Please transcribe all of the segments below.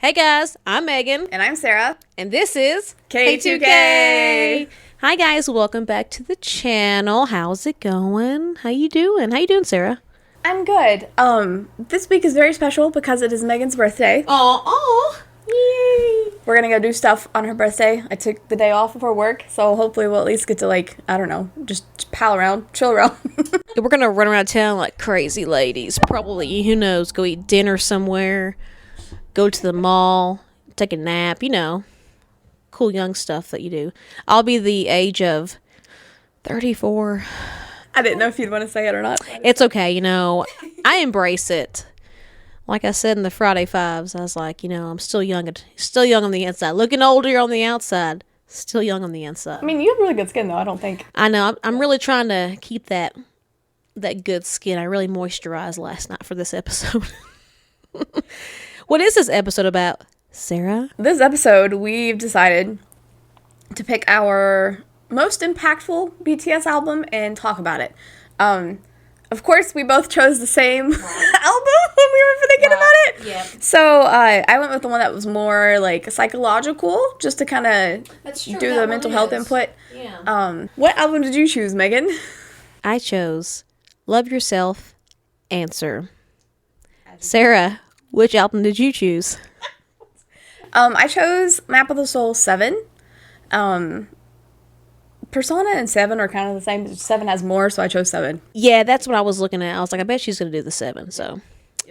Hey guys, I'm Megan. And I'm Sarah. And this is K2K. Hi guys, welcome back to the channel. How's it going? How you doing? How you doing, Sarah? I'm good. This week is very special because it is Megan's birthday. Oh, yay! We're gonna go do stuff on her birthday. I took the day off before work, so hopefully we'll at least get to just pal around, chill around. We're gonna run around town like crazy ladies. Probably, who knows, go eat dinner somewhere, go to the mall, take a nap, cool young stuff that you do. I'll be the age of 34. I didn't know if you'd want to say it or not. It's okay, I embrace it. Like I said in the Friday Fives, I was like, I'm still young on the inside. Looking older on the outside, still young on the inside. I mean, you have really good skin, though, I don't think. I know. I'm really trying to keep that good skin. I really moisturized last night for this episode. What is this episode about, Sarah? This episode, we've decided to pick our most impactful BTS album and talk about it. Of course, we both chose the same album when we were thinking about it. Yeah. So I went with the one that was more like psychological, just to kind of do the mental health input. Yeah. What album did you choose, Megan? I chose Love Yourself, Answer. Sarah, which album did you choose? I chose Map of the Soul 7. Persona and 7 are kind of the same. 7 has more, so I chose 7. Yeah, that's what I was looking at. I was like, I bet she's going to do the 7. So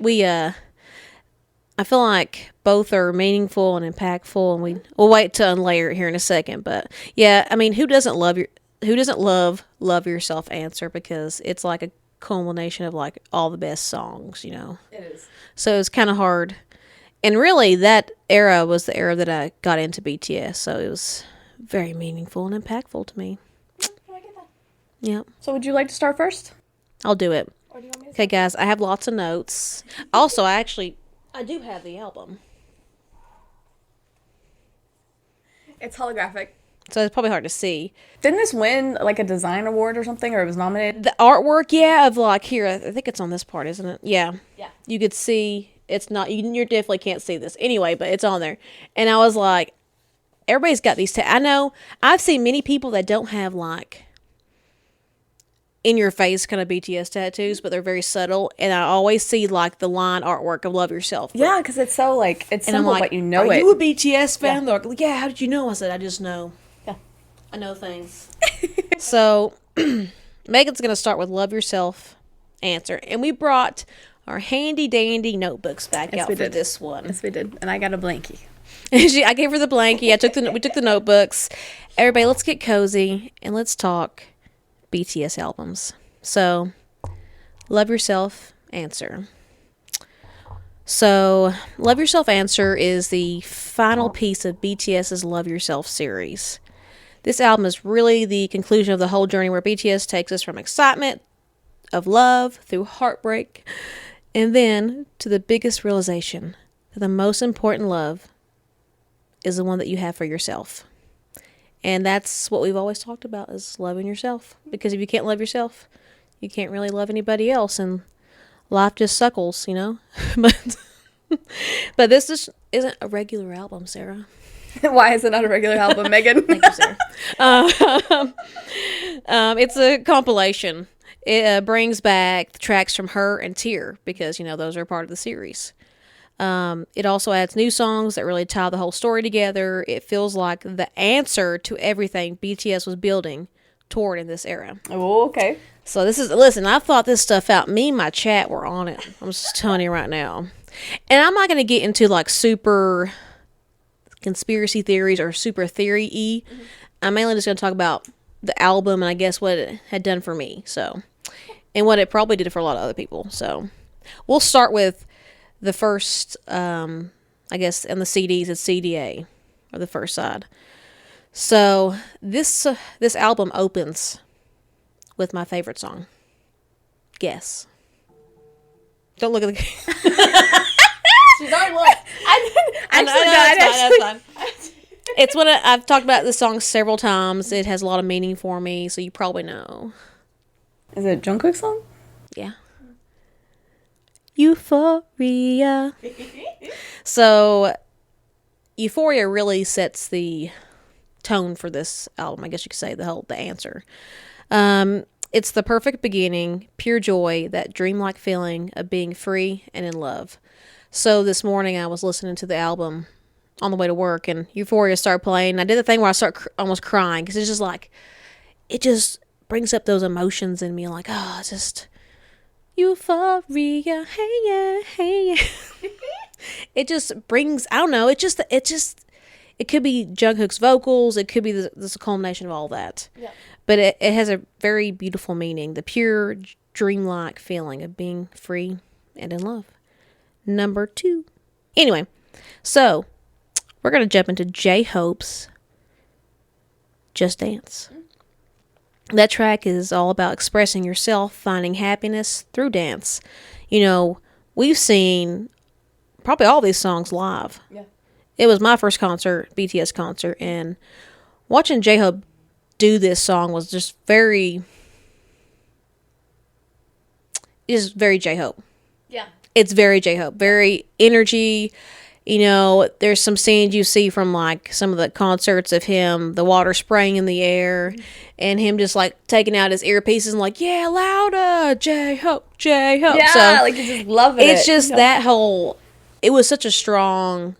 I feel like both are meaningful and impactful, and we'll wait to unlayer it here in a second. But yeah, I mean, who doesn't love Yourself, Answer, because it's like a culmination of like all the best songs, It is. So it's kind of hard. And really, that era was the era that I got into BTS, so it was very meaningful and impactful to me. I get that. Yeah. So would you like to start first? I'll do it. Or do you want me to Okay, guys, I have lots of notes. Also, I do have the album. It's holographic. So it's probably hard to see. Didn't this win like a design award or something, or it was nominated? The artwork, yeah, of like here, I think it's on this part, isn't it? Yeah. Yeah. You could see, it's not, you definitely can't see this anyway, but it's on there. And I was like, everybody's got these. I know I've seen many people that don't have like in your face kind of BTS tattoos, but they're very subtle. And I always see like the line artwork of Love Yourself. Yeah, because it's so like, it's And I'm simple, like, but you know are it. you a BTS fan? Yeah. They're like, yeah, how did you know? I said, I just know. Yeah. I know things. So Megan's going to start with Love Yourself, Answer. And we brought our handy dandy notebooks back out for this one. Yes, we did. And I got a blankie. I gave her the blankie. We took the notebooks. Everybody, let's get cozy and let's talk BTS albums. So, Love Yourself, Answer. So, Love Yourself, Answer is the final piece of BTS's Love Yourself series. This album is really the conclusion of the whole journey where BTS takes us from excitement of love through heartbreak and then to the biggest realization that the most important love is the one that you have for yourself. And that's what we've always talked about, is loving yourself. Because if you can't love yourself, you can't really love anybody else, and life just suckles, But this isn't a regular album, Sarah. Why is it not a regular album, Megan? Thank you, Sarah. It's a compilation. It brings back the tracks from Her and Tear, because, those are part of the series. It also adds new songs that really tie the whole story together. It feels like the answer to everything BTS was building toward in this era. Oh, okay. So listen, I've thought this stuff out. Me and my chat were on it. I'm just telling you right now. And I'm not going to get into like super conspiracy theories or super theory-y. Mm-hmm. I'm mainly just going to talk about the album and I guess what it had done for me. So, and what it probably did for a lot of other people. So we'll start with the first, I guess, on the CDs, it's CDA, or the first side. So, this album opens with my favorite song. Guess. Don't look at the... She's already looked. That's fine. It's one I've talked about this song several times. It has a lot of meaning for me, so you probably know. Is it a Jungkook song? Yeah. Euphoria. So Euphoria really sets the tone for this album. I guess you could say the answer. It's the perfect beginning, pure joy, that dreamlike feeling of being free and in love. So this morning I was listening to the album on the way to work, and Euphoria started playing. I did the thing where I start almost crying because it's just like, it just brings up those emotions in me. Like, oh, it's just euphoria, hey yeah, hey yeah. It just brings, I don't know, it could be Jungkook's vocals, it could be this culmination of all that. Yeah. But it has a very beautiful meaning, the pure dreamlike feeling of being free and in love. Number 2. Anyway, so we're going to jump into J-Hope's Just Dance. That track is all about expressing yourself, finding happiness through dance. You know, we've seen probably all these songs live. Yeah. It was my first concert, BTS concert, and watching J-Hope do this song was just very J-Hope. Yeah. It's very J-Hope, very energy. You know, there's some scenes you see from like some of the concerts of him, the water spraying in the air, and him just like taking out his earpieces and like, yeah, louder, J-Hope, J-Hope. Yeah, so like he's just loving it. it's just that whole, it was such a strong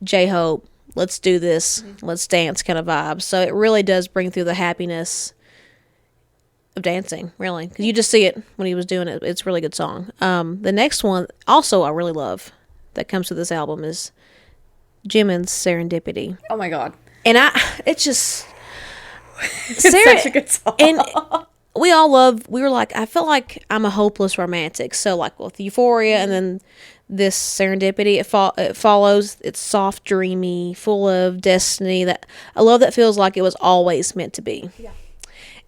J-Hope, let's do this, let's dance kind of vibe. So it really does bring through the happiness of dancing, really. Because you just see it when he was doing it. It's a really good song. The next one, also I really love, that comes to this album is Jimin's Serendipity. Oh my god. And it's just... It's such a good song. And we were like, I felt like I'm a hopeless romantic. So like with Euphoria and then this Serendipity, it follows, it's soft, dreamy, full of destiny. That I love that feels like it was always meant to be. Yeah.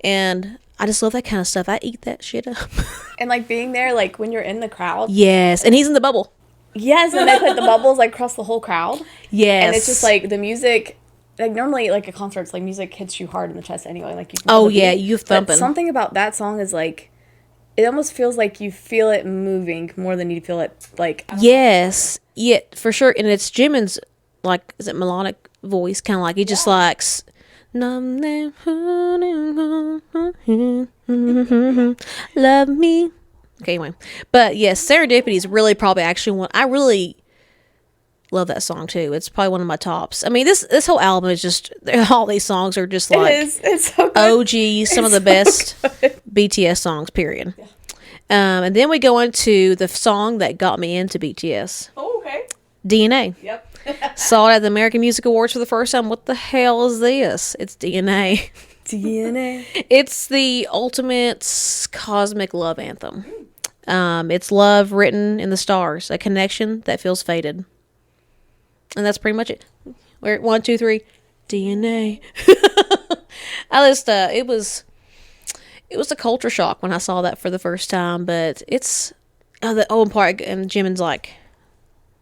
And I just love that kind of stuff. I eat that shit up. And like being there, like when you're in the crowd. Yes. And he's in the bubble. Yes, and they put the bubbles like across the whole crowd. Yes. And it's just like the music, like normally like at concerts, like music hits you hard in the chest anyway. Like you can oh yeah, you thumping. But something about that song is like, it almost feels like you feel it moving more than you feel it like. Yes. Yeah, for sure. And it's Jimin's, like, is it melodic voice? Kind of like, he just likes... Love me. Okay, anyway. But yes, Serendipity is really probably actually one. I really love that song too. It's probably one of my tops. I mean, this whole album is just, all these songs are just like it's so good. OG, some of the best BTS songs, period. Yeah. And then we go into the song that got me into BTS. Oh, okay. DNA. Yep. Saw it at the American Music Awards for the first time. What the hell is this? It's DNA. DNA. It's the ultimate cosmic love anthem. It's love written in the stars, a connection that feels fated. And that's pretty much it. We're 1, 2, 3, DNA. I just, it was a culture shock when I saw that for the first time, but it's, the old part, and Jimin's like,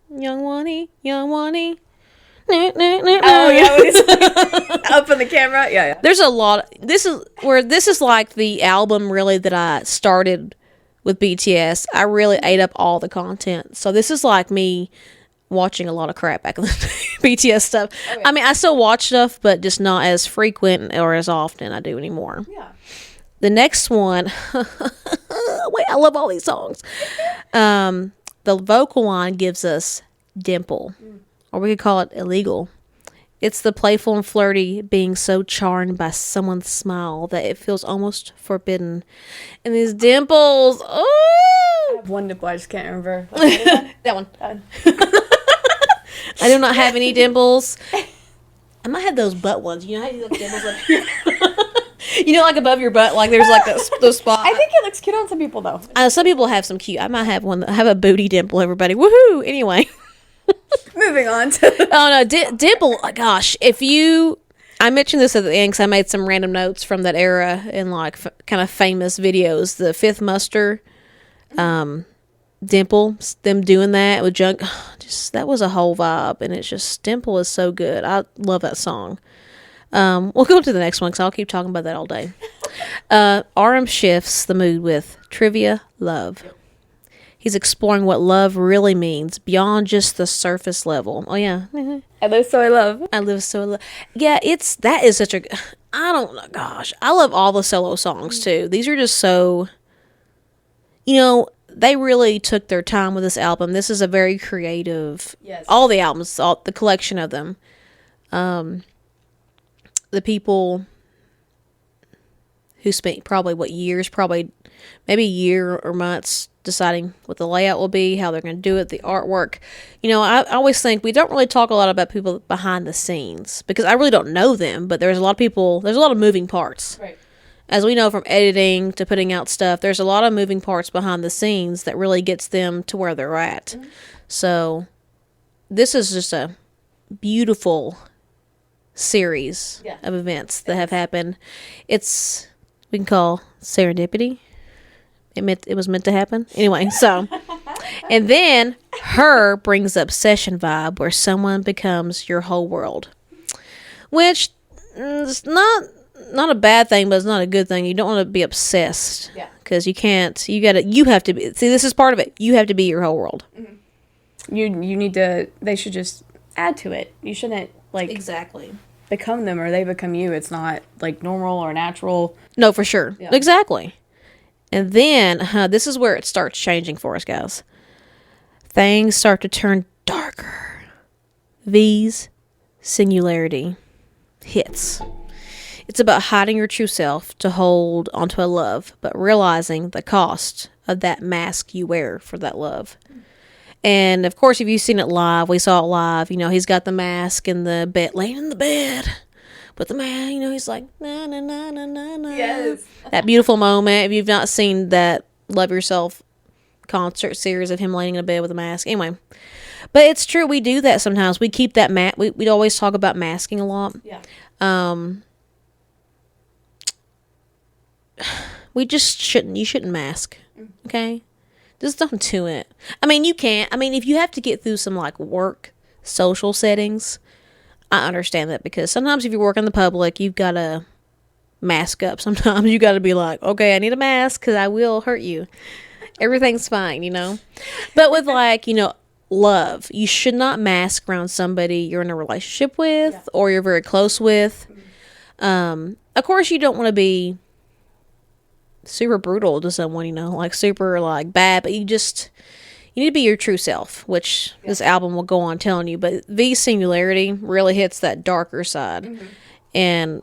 young Wani. Oh yeah, when he's like, up on the camera. Yeah. There's a lot. This is like the album really that I started with BTS. I really ate up all the content. So this is like me watching a lot of crap back in the day, BTS stuff. Okay. I mean, I still watch stuff, but just not as frequent or as often I do anymore. Yeah. The next one, wait, I love all these songs. The vocal line gives us Dimple, or we could call it Illegal. It's the playful and flirty being so charmed by someone's smile that it feels almost forbidden. And these dimples, oh! I have one dimple, I just can't remember. That one. I do not have any dimples. I might have those butt ones. You know how you have dimples up here? You know, like above your butt, like there's like those spots. I think it looks cute on some people, though. Some people have some cute. I might have one that have a booty dimple, everybody. Woohoo! Anyway. Moving on to... Oh, no. Dimple, gosh. I mentioned this at the end because I made some random notes from that era in like kind of famous videos. The Fifth Muster, Dimple, them doing that with Junk. Just, that was a whole vibe. And it's just, Dimple is so good. I love that song. We'll go to the next one because I'll keep talking about that all day. RM shifts the mood with Trivia Love. He's exploring what love really means beyond just the surface level. Oh yeah. I live so I love. I live so yeah, that is such a I don't know, gosh. I love all the solo songs too. These are just so, they really took their time with this album. This is a very creative, Yes. all the albums, all the collection of them. The people who spent probably maybe a year or months deciding what the layout will be, how they're going to do it, the artwork. I always think we don't really talk a lot about people behind the scenes because I really don't know them, but there's a lot of moving parts. Right. As we know from editing to putting out stuff, there's a lot of moving parts behind the scenes that really gets them to where they're at. Mm-hmm. So this is just a beautiful series of events that have happened. We can call serendipity. It was meant to happen. Anyway, so and then Her brings up session vibe where someone becomes your whole world. Which is not a bad thing, but it's not a good thing. You don't want to be obsessed. Yeah. Because you can't. You have to be. See, this is part of it. You have to be your whole world. Mm-hmm. You need to. They should just add to it. You shouldn't exactly become them or they become you. It's not normal or natural. No, for sure. Yeah. Exactly. And then this is where it starts changing for us, guys. Things start to turn darker. V's singularity hits. It's about hiding your true self to hold onto a love, but realizing the cost of that mask you wear for that love. And of course, if you've seen it live, we saw it live. He's got the mask in the bed, laying in the bed with the man. He's like, na na na na na na. Yes. That beautiful moment. If you've not seen that Love Yourself concert series of him laying in a bed with a mask. Anyway. But it's true. We do that sometimes. We keep that we'd always talk about masking a lot. Yeah. We just shouldn't. You shouldn't mask. Okay? Just don't do it. I mean, you can't. I mean, if you have to get through some work, social settings, I understand that because sometimes if you work in the public, you've got to mask up. Sometimes you got to be like, okay, I need a mask because I will hurt you. Everything's fine, But with love, you should not mask around somebody you're in a relationship with or you're very close with. Of course, you don't want to be super brutal to someone, super bad, but you need to be your true self, which this album will go on telling you. But V's singularity really hits that darker side. Mm-hmm. And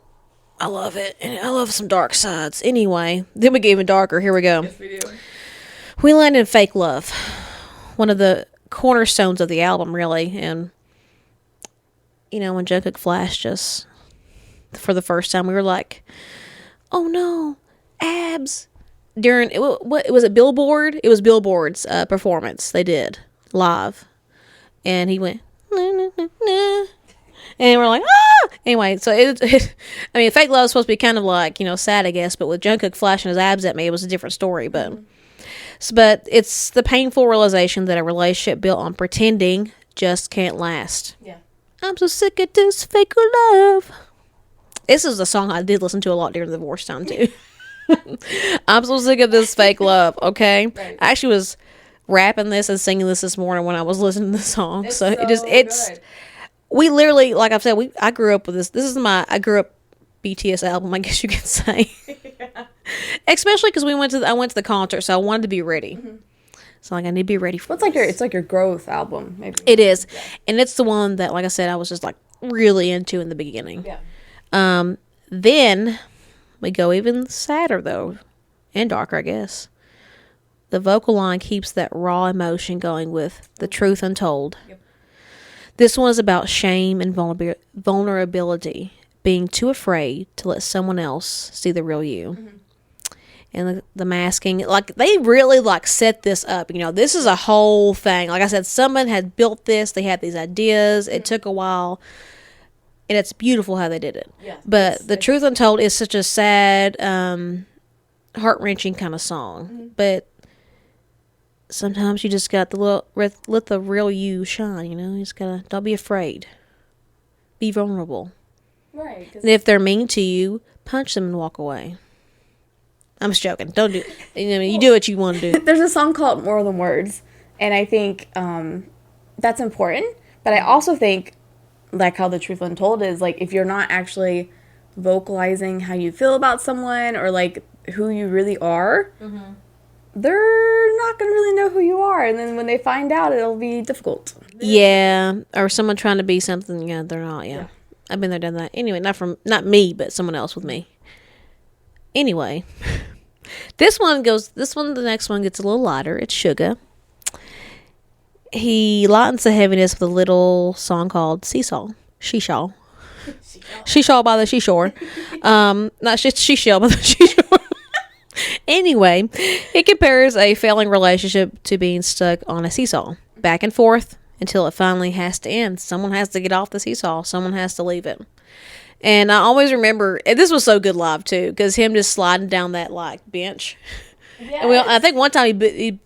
I love it. And I love some dark sides. Anyway, then we get even darker. Here we go. Yes, we do. We land in Fake Love, one of the cornerstones of the album, really. And, when Jungkook flashed us for the first time, we were like, oh no, abs. During what was it, Billboard? It was Billboard's performance they did live, and he went nah, nah, nah, nah. And we're like ah. Anyway, so Fake Love is supposed to be kind of sad, I guess, but with Jungkook flashing his abs at me, it was a different story. But but it's the painful realization that a relationship built on pretending just can't last. Yeah, I'm so sick of this fake love. This is a song I did listen to a lot during the divorce time too. I'm so sick of this fake love, okay? Right. I actually was rapping this and singing this morning when I was listening to the song. It's we literally, like I've said, I grew up with this. I grew up BTS album, I guess you could say. Yeah. Especially because I went to the concert, so I wanted to be ready. Mm-hmm. So I need to be ready for it's like your growth album, maybe. It is. Yeah. And it's the one that, like I said, I was just really into in the beginning. Yeah. Then we go even sadder, though, and darker, I guess. The vocal line keeps that raw emotion going with The Truth Untold. Yep. This one is about shame and vulnerability, being too afraid to let someone else see the real you. Mm-hmm. And the masking, they really, set this up. This is a whole thing. Like I said, someone had built this. They had these ideas. Mm-hmm. It took a while. And it's beautiful how they did it. Yeah, but The Truth Untold is such a sad, heart-wrenching kind of song. Mm-hmm. But sometimes you just got let the real you shine, You just gotta, don't be afraid. Be vulnerable. Right. And if they're mean to you, punch them and walk away. I'm just joking. Don't do. You do what you want to do. There's a song called More Than Words, and I think that's important. But I also think, like how the truth untold is, like if you're not actually vocalizing how you feel about someone or like who you really are, they're not gonna really know who you are, and then when they find out, it'll be difficult. Yeah, or someone trying to be something. Yeah, they're not. Yeah. I've been there, done that. Anyway, not me, but someone else with me. Anyway, the next one gets a little lighter. It's Suga. He lightens the heaviness with a little song called Seesaw. Sheeshaw. Sheeshaw by the seashore. Not seashell by the seashore. Anyway, it compares a failing relationship to being stuck on a seesaw. Back and forth until it finally has to end. Someone has to get off the seesaw. Someone has to leave it. And I always remember, and this was so good live too, because him just sliding down that like bench. Yes. And I think one time he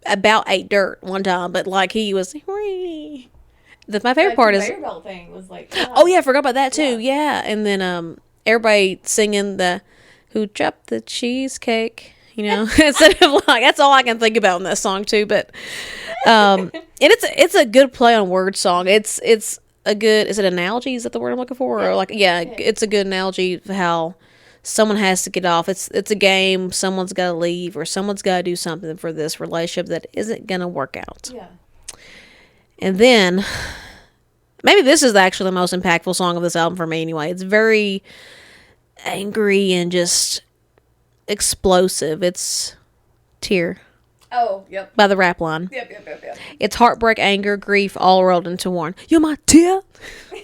about ate dirt one time, but like he was. My favorite part is. The conveyor belt thing was like. Oh yeah, I forgot about that too. Yeah, and then everybody singing the "Who Dropped the Cheesecake." You know, instead of like that's all I can think about in that song too. But and it's a good play on word song. It's a good, is it analogy? Is that the word I'm looking for? Or like, yeah, it's a good analogy of how someone has to get off. It's a game. Someone's got to leave or someone's got to do something for this relationship that isn't going to work out. Yeah. And then maybe this is actually the most impactful song of this album for me anyway. It's very angry and just explosive. It's Tear. Oh, yep. By the rap line. Yep. It's heartbreak, anger, grief, all rolled into one. You're my tear.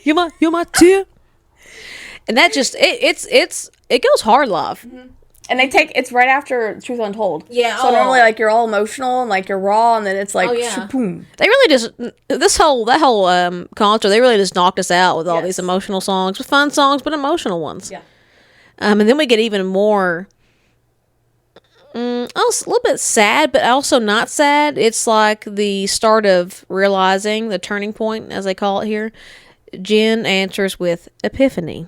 You're my tear. And that just it goes hard live. Mm-hmm. And it's right after Truth Untold. Yeah. So normally like you're all emotional and like you're raw, and then it's like boom. They really just that whole concert, they really just knocked us out with all these emotional songs, with fun songs, but emotional ones. Yeah. And then we get even more. A little bit sad, but also not sad. It's like the start of realizing, the turning point, as they call it here. Jin answers with Epiphany.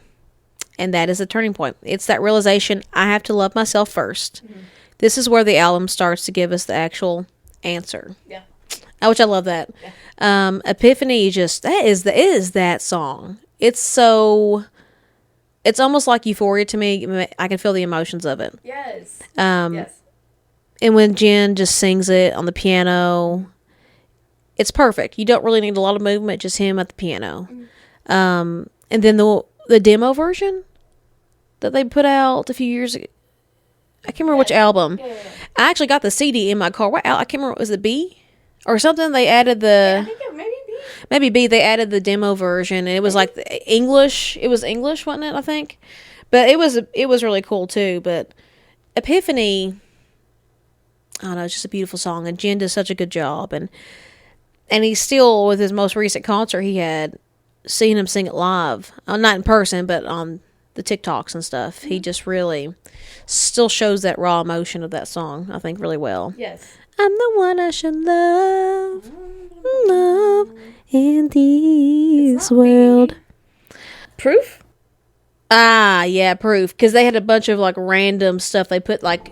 And that is a turning point. It's that realization, I have to love myself first. Mm-hmm. This is where the album starts to give us the actual answer. Yeah. Which I love that. Yeah. Epiphany it is that song. It's almost like Euphoria to me. I can feel the emotions of it. Yes. Yes. And when Jen just sings it on the piano, it's perfect. You don't really need a lot of movement, just him at the piano. Mm-hmm. And then the demo version that they put out a few years ago, I can't remember which album. Yeah. I actually got the CD in my car. What I can't remember. Was it B or something? They added I think it maybe B. Maybe B. They added the demo version, and it was like English. It was English, wasn't it? I think, but it was really cool too. But Epiphany, I don't know, it's just a beautiful song, and Jen does such a good job, and he's still, with his most recent concert he had, seeing him sing it live, not in person, but on the TikToks and stuff. He just really still shows that raw emotion of that song, I think, really well. Yes. I'm the one I should love in this world. Proof? Yeah, Proof, because they had a bunch of like random stuff. They put like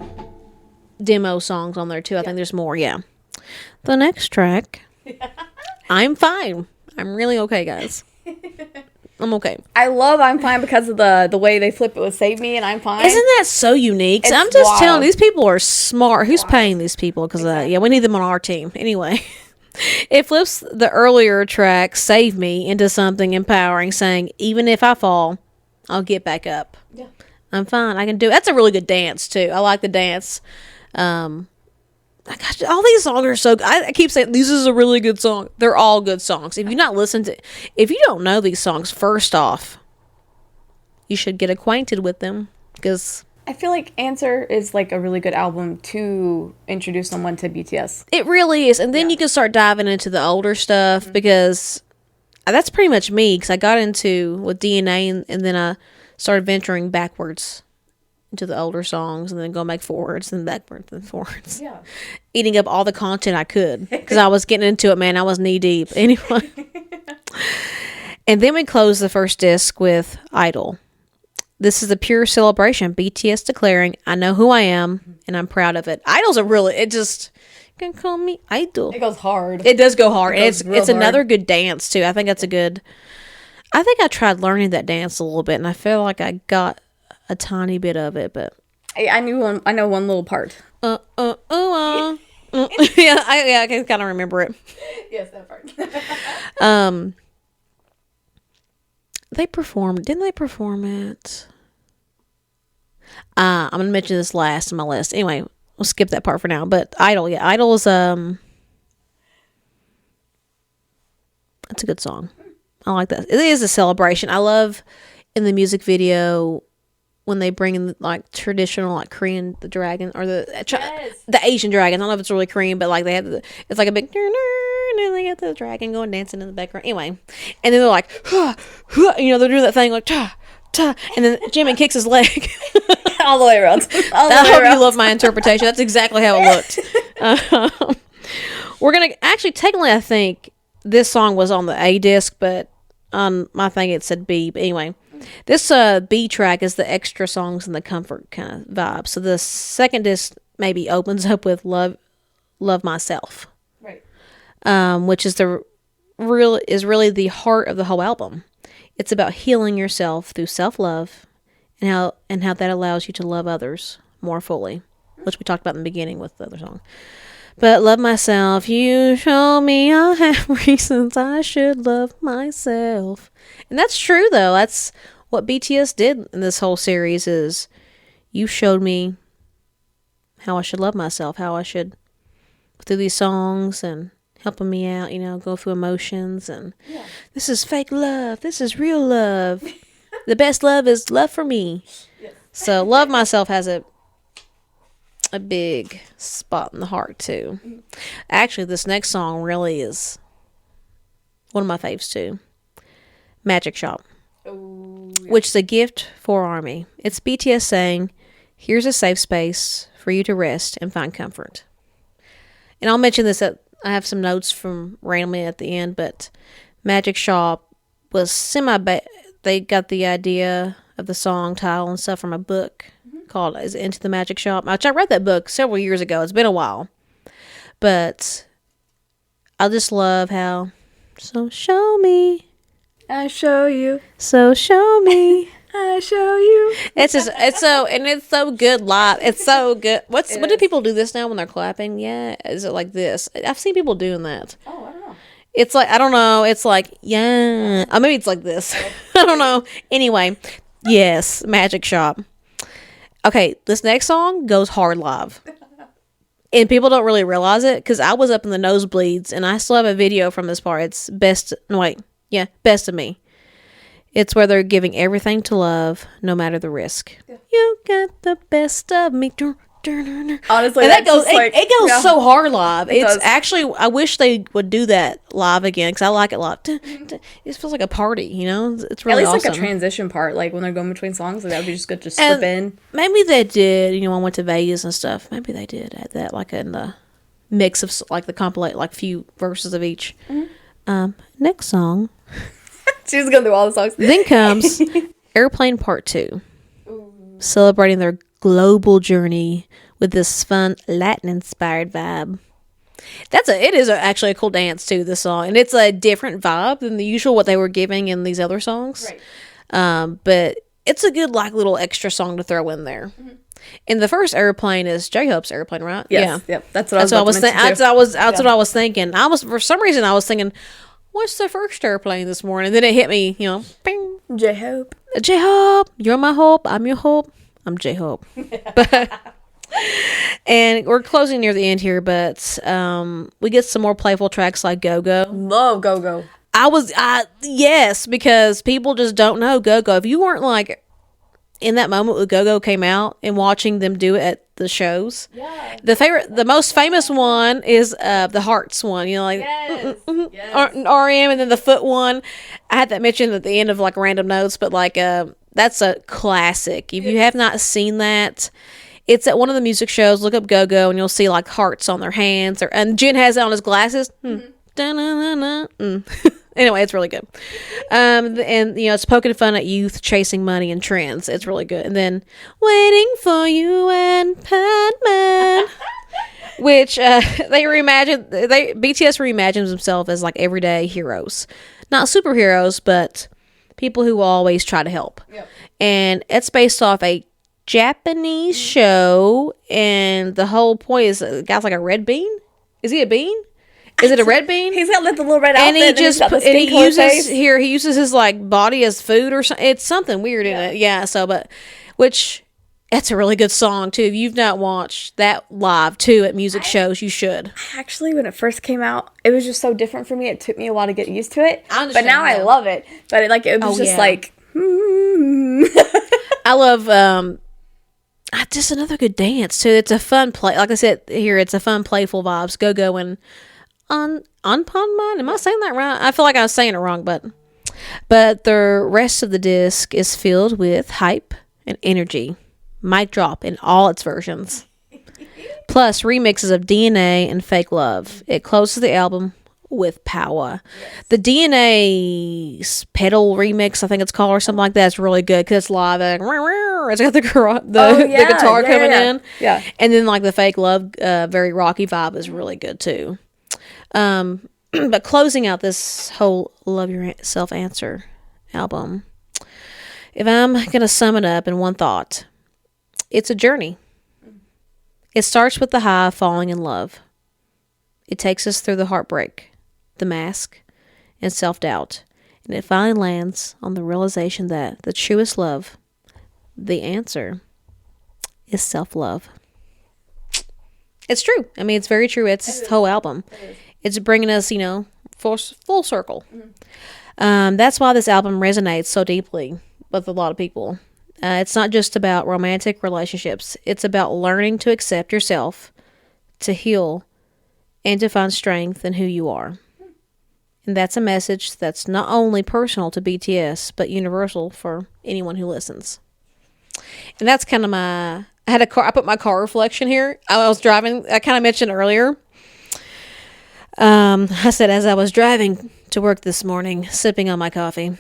demo songs on there too. I think there's more. Yeah. The next track, I'm Fine. I'm really okay, guys. I'm okay. I love I'm Fine because of the way they flip it with Save Me and I'm Fine. Isn't that so unique? I'm just telling, these people are smart. Who's paying these people? Because we need them on our team. Anyway, it flips the earlier track Save Me into something empowering, saying, even if I fall, I'll get back up. Yeah. I'm fine. I can do it. That's a really good dance too. I like the dance. Gosh, all these songs are so good. I keep saying this is a really good song. They're all good songs. If you don't know these songs, first off, you should get acquainted with them, because I feel like Answer is like a really good album to introduce someone to BTS. It really is. And then you can start diving into the older stuff, because that's pretty much me, because I got into with DNA and then I started venturing backwards into the older songs, and then going back forwards and backwards and forwards. Yeah. Eating up all the content I could, because I was getting into it, man. I was knee deep. Anyway. And then we closed the first disc with Idol. This is a pure celebration. BTS declaring, I know who I am, and I'm proud of it. Idols are really, it just, you can call me idol. It goes hard. It does go hard. It goes And real it's another good dance, too. I think that's a good, I think I tried learning that dance a little bit, and I feel like I got a tiny bit of it, but. I know one little part. Yeah, I can kind of remember it. Yes, that part. They performed, didn't they perform it? I'm gonna mention this last on my list. Anyway, we'll skip that part for now. But Idol, yeah, Idol is that's a good song. I like that. It is a celebration. I love in the music video when they bring in like traditional like Korean the dragon or the Asian dragon. I don't know if it's really Korean, but like they have it's like a big and then they got the dragon going dancing in the background. Anyway, and then they're like, they're doing that thing like ta ta, and then Jimin kicks his leg all the way around. I hope you love my interpretation. That's exactly how it looked. We're gonna actually technically, I think this song was on the A disc, but on my thing it said B. But anyway. This B track is the extra songs and the comfort kind of vibe. So the second disc maybe opens up with Love Myself. Right. Which is really the heart of the whole album. It's about healing yourself through self-love and how that allows you to love others more fully, which we talked about in the beginning with the other song. But love myself, you show me I have reasons I should love myself. And that's true, though. That's what BTS did in this whole series is you showed me how I should love myself, how I should, through these songs and helping me out, go through emotions. And this is fake love. This is real love. The best love is love for me. Yes. So Love Myself has a big spot in the heart too. Actually, this next song really is one of my faves too. Magic Shop. Oh, yeah. Which is a gift for ARMY. It's BTS saying, here's a safe space for you to rest and find comfort. And I'll mention this that I have some notes from randomly at the end, but Magic Shop was they got the idea of the song title and stuff from a book called Is Into the Magic Shop, which I read that book several years ago. It's been a while. But I just love how, so show me. I show you. So show me. I show you. It's so good live. It's so good. What do people do this now when they're clapping? Yeah. Is it like this? I've seen people doing that. Oh, I don't know. It's like, I don't know. It's like, yeah. Or maybe it's like this. I don't know. Anyway, yes, Magic Shop. Okay, this next song goes hard live. And people don't really realize it because I was up in the nosebleeds and I still have a video from this part. It's Best of Me. It's where they're giving everything to love, no matter the risk. Yeah. You got the best of me. Honestly, and that goes. It goes so hard live. It's does. actually. I wish they would do that live again because I like it live. It feels like a party. It's really at least awesome. like a transition part, like when they're going between songs. Like that would be just good to slip in. Maybe they did. I went to Vegas and stuff. Maybe they did add that, like in the mix of like the compilate, like few verses of each. Mm-hmm. Next song. She's going through all the songs. Then comes Airplane Part 2, celebrating their global journey with this fun Latin-inspired vibe. It is actually a cool dance too, this song, and it's a different vibe than the usual what they were giving in these other songs. Right. But it's a good like little extra song to throw in there. Mm-hmm. And the first Airplane is J-Hope's Airplane, right? Yes. Yeah. Yep. That's what I was thinking. That's what I was thinking. For some reason I was thinking, what's the first Airplane this morning? Then it hit me, bing. J-Hope. J-Hope. You're my hope. I'm your hope. I'm J-Hope. And we're closing near the end here, but we get some more playful tracks like Go-Go. Love Go-Go. Yes, because people just don't know Go-Go. If you weren't like in that moment when Go-Go came out and watching them do it at the shows, the most famous one is the Hearts one. Yes. RM, and then the Foot one. I had that mentioned at the end of like random notes, but like that's a classic. If you have not seen that, it's at one of the music shows. Look up Go-Go and you'll see like hearts on their hands. And Jin has it on his glasses. Anyway, it's really good. And it's poking fun at youth chasing money and trends. It's really good. And then Waiting for You and Padman, which BTS reimagines themselves as like everyday heroes, not superheroes, but people who always try to help. Yep. And it's based off a Japanese show, and the whole point is the guy's like a red bean. Is he a bean? Is it a red bean? He's got like the little red outfit, he uses his like body as food or something. It's something weird in it. Yeah. So, which that's a really good song too. If you've not watched that live too at music shows, you should. Actually, when it first came out, it was just so different for me. It took me a while to get used to it. But now I love it. But it was just like. I love just another good dance too. It's a fun play. Like I said here, it's a fun, playful vibes. Go and on Pond Mine. Am I saying that right? I feel like I was saying it wrong, but the rest of the disc is filled with hype and energy. Mic drop in all its versions. Plus remixes of DNA and Fake Love. It closes the album with power. Yes. The DNA pedal remix, I think it's called, or something like that, is really good because it's live. It's got the guitar coming in. Yeah. And then like the Fake Love, very rocky vibe is really good too. But closing out this whole Love Yourself Answer album, if I'm going to sum it up in one thought, it's a journey. It starts with the high of falling in love. It takes us through the heartbreak, the mask, and self-doubt. And it finally lands on the realization that the truest love, the answer, is self-love. It's true. I mean, it's very true. It's this whole album. It's bringing us, full circle. Mm-hmm. That's why this album resonates so deeply with a lot of people. It's not just about romantic relationships. It's about learning to accept yourself, to heal, and to find strength in who you are. And that's a message that's not only personal to BTS, but universal for anyone who listens. And that's kind of I put my car reflection here. I was driving, I kind of mentioned earlier. I said, as I was driving to work this morning, sipping on my coffee,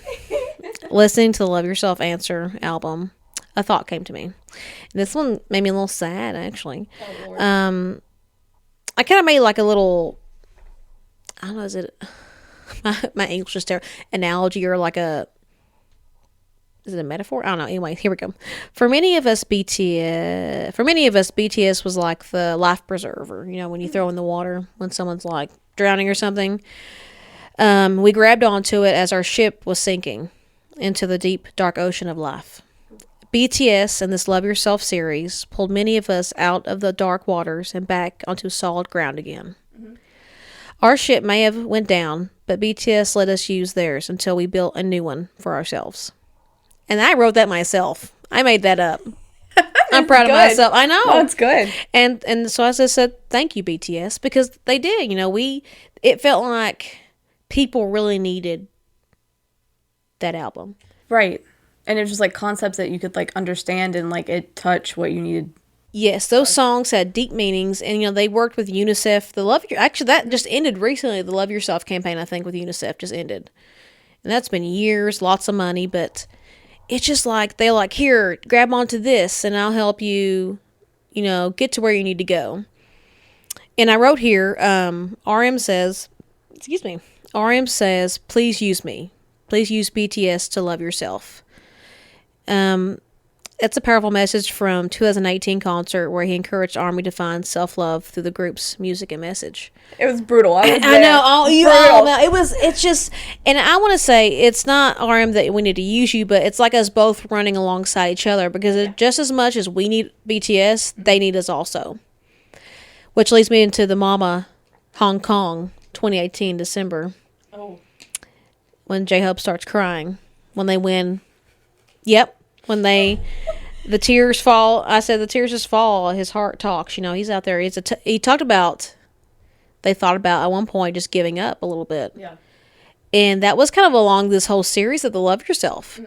listening to the Love Yourself Answer album, a thought came to me. And this one made me a little sad, actually. Oh, Lord. I kind of made like a little, I don't know, is it, my English is terrible, analogy or like is it a metaphor? I don't know. Anyway, here we go. For many of us, BTS was like the life preserver. When you throw in the water when someone's like drowning or something. We grabbed onto it as our ship was sinking into the deep, dark ocean of life. BTS and this Love Yourself series pulled many of us out of the dark waters and back onto solid ground again. Mm-hmm. Our ship may have went down, but BTS let us use theirs until we built a new one for ourselves. And I wrote that myself. I made that up. I'm proud of myself. I know. That's good. And so I just said, thank you, BTS, because they did. It felt like people really needed that album. Right. And it was just like concepts that you could like understand and like it touch what you needed. Yes, those songs had deep meanings, and they worked with UNICEF. Actually, that just ended recently. The Love Yourself campaign, I think, with UNICEF just ended, and that's been years, lots of money, but it's just like they're like, here, grab onto this, and I'll help you, get to where you need to go. And I wrote here, RM says, please use me, please use BTS to love yourself. It's a powerful message from 2018 concert where he encouraged ARMY to find self-love through the group's music and message. It was brutal. I know. It's just, and I want to say it's not RM that we need to use you, but it's like us both running alongside each other because just as much as we need BTS, they need us also. Which leads me into the Mama Hong Kong 2018 December. Oh. When J-Hope starts crying. When they win. Yep. When the tears fall, I said the tears just fall. His heart talks. He's out there. He talked about, they thought about at one point just giving up a little bit. Yeah. And that was kind of along this whole series of the Love Yourself.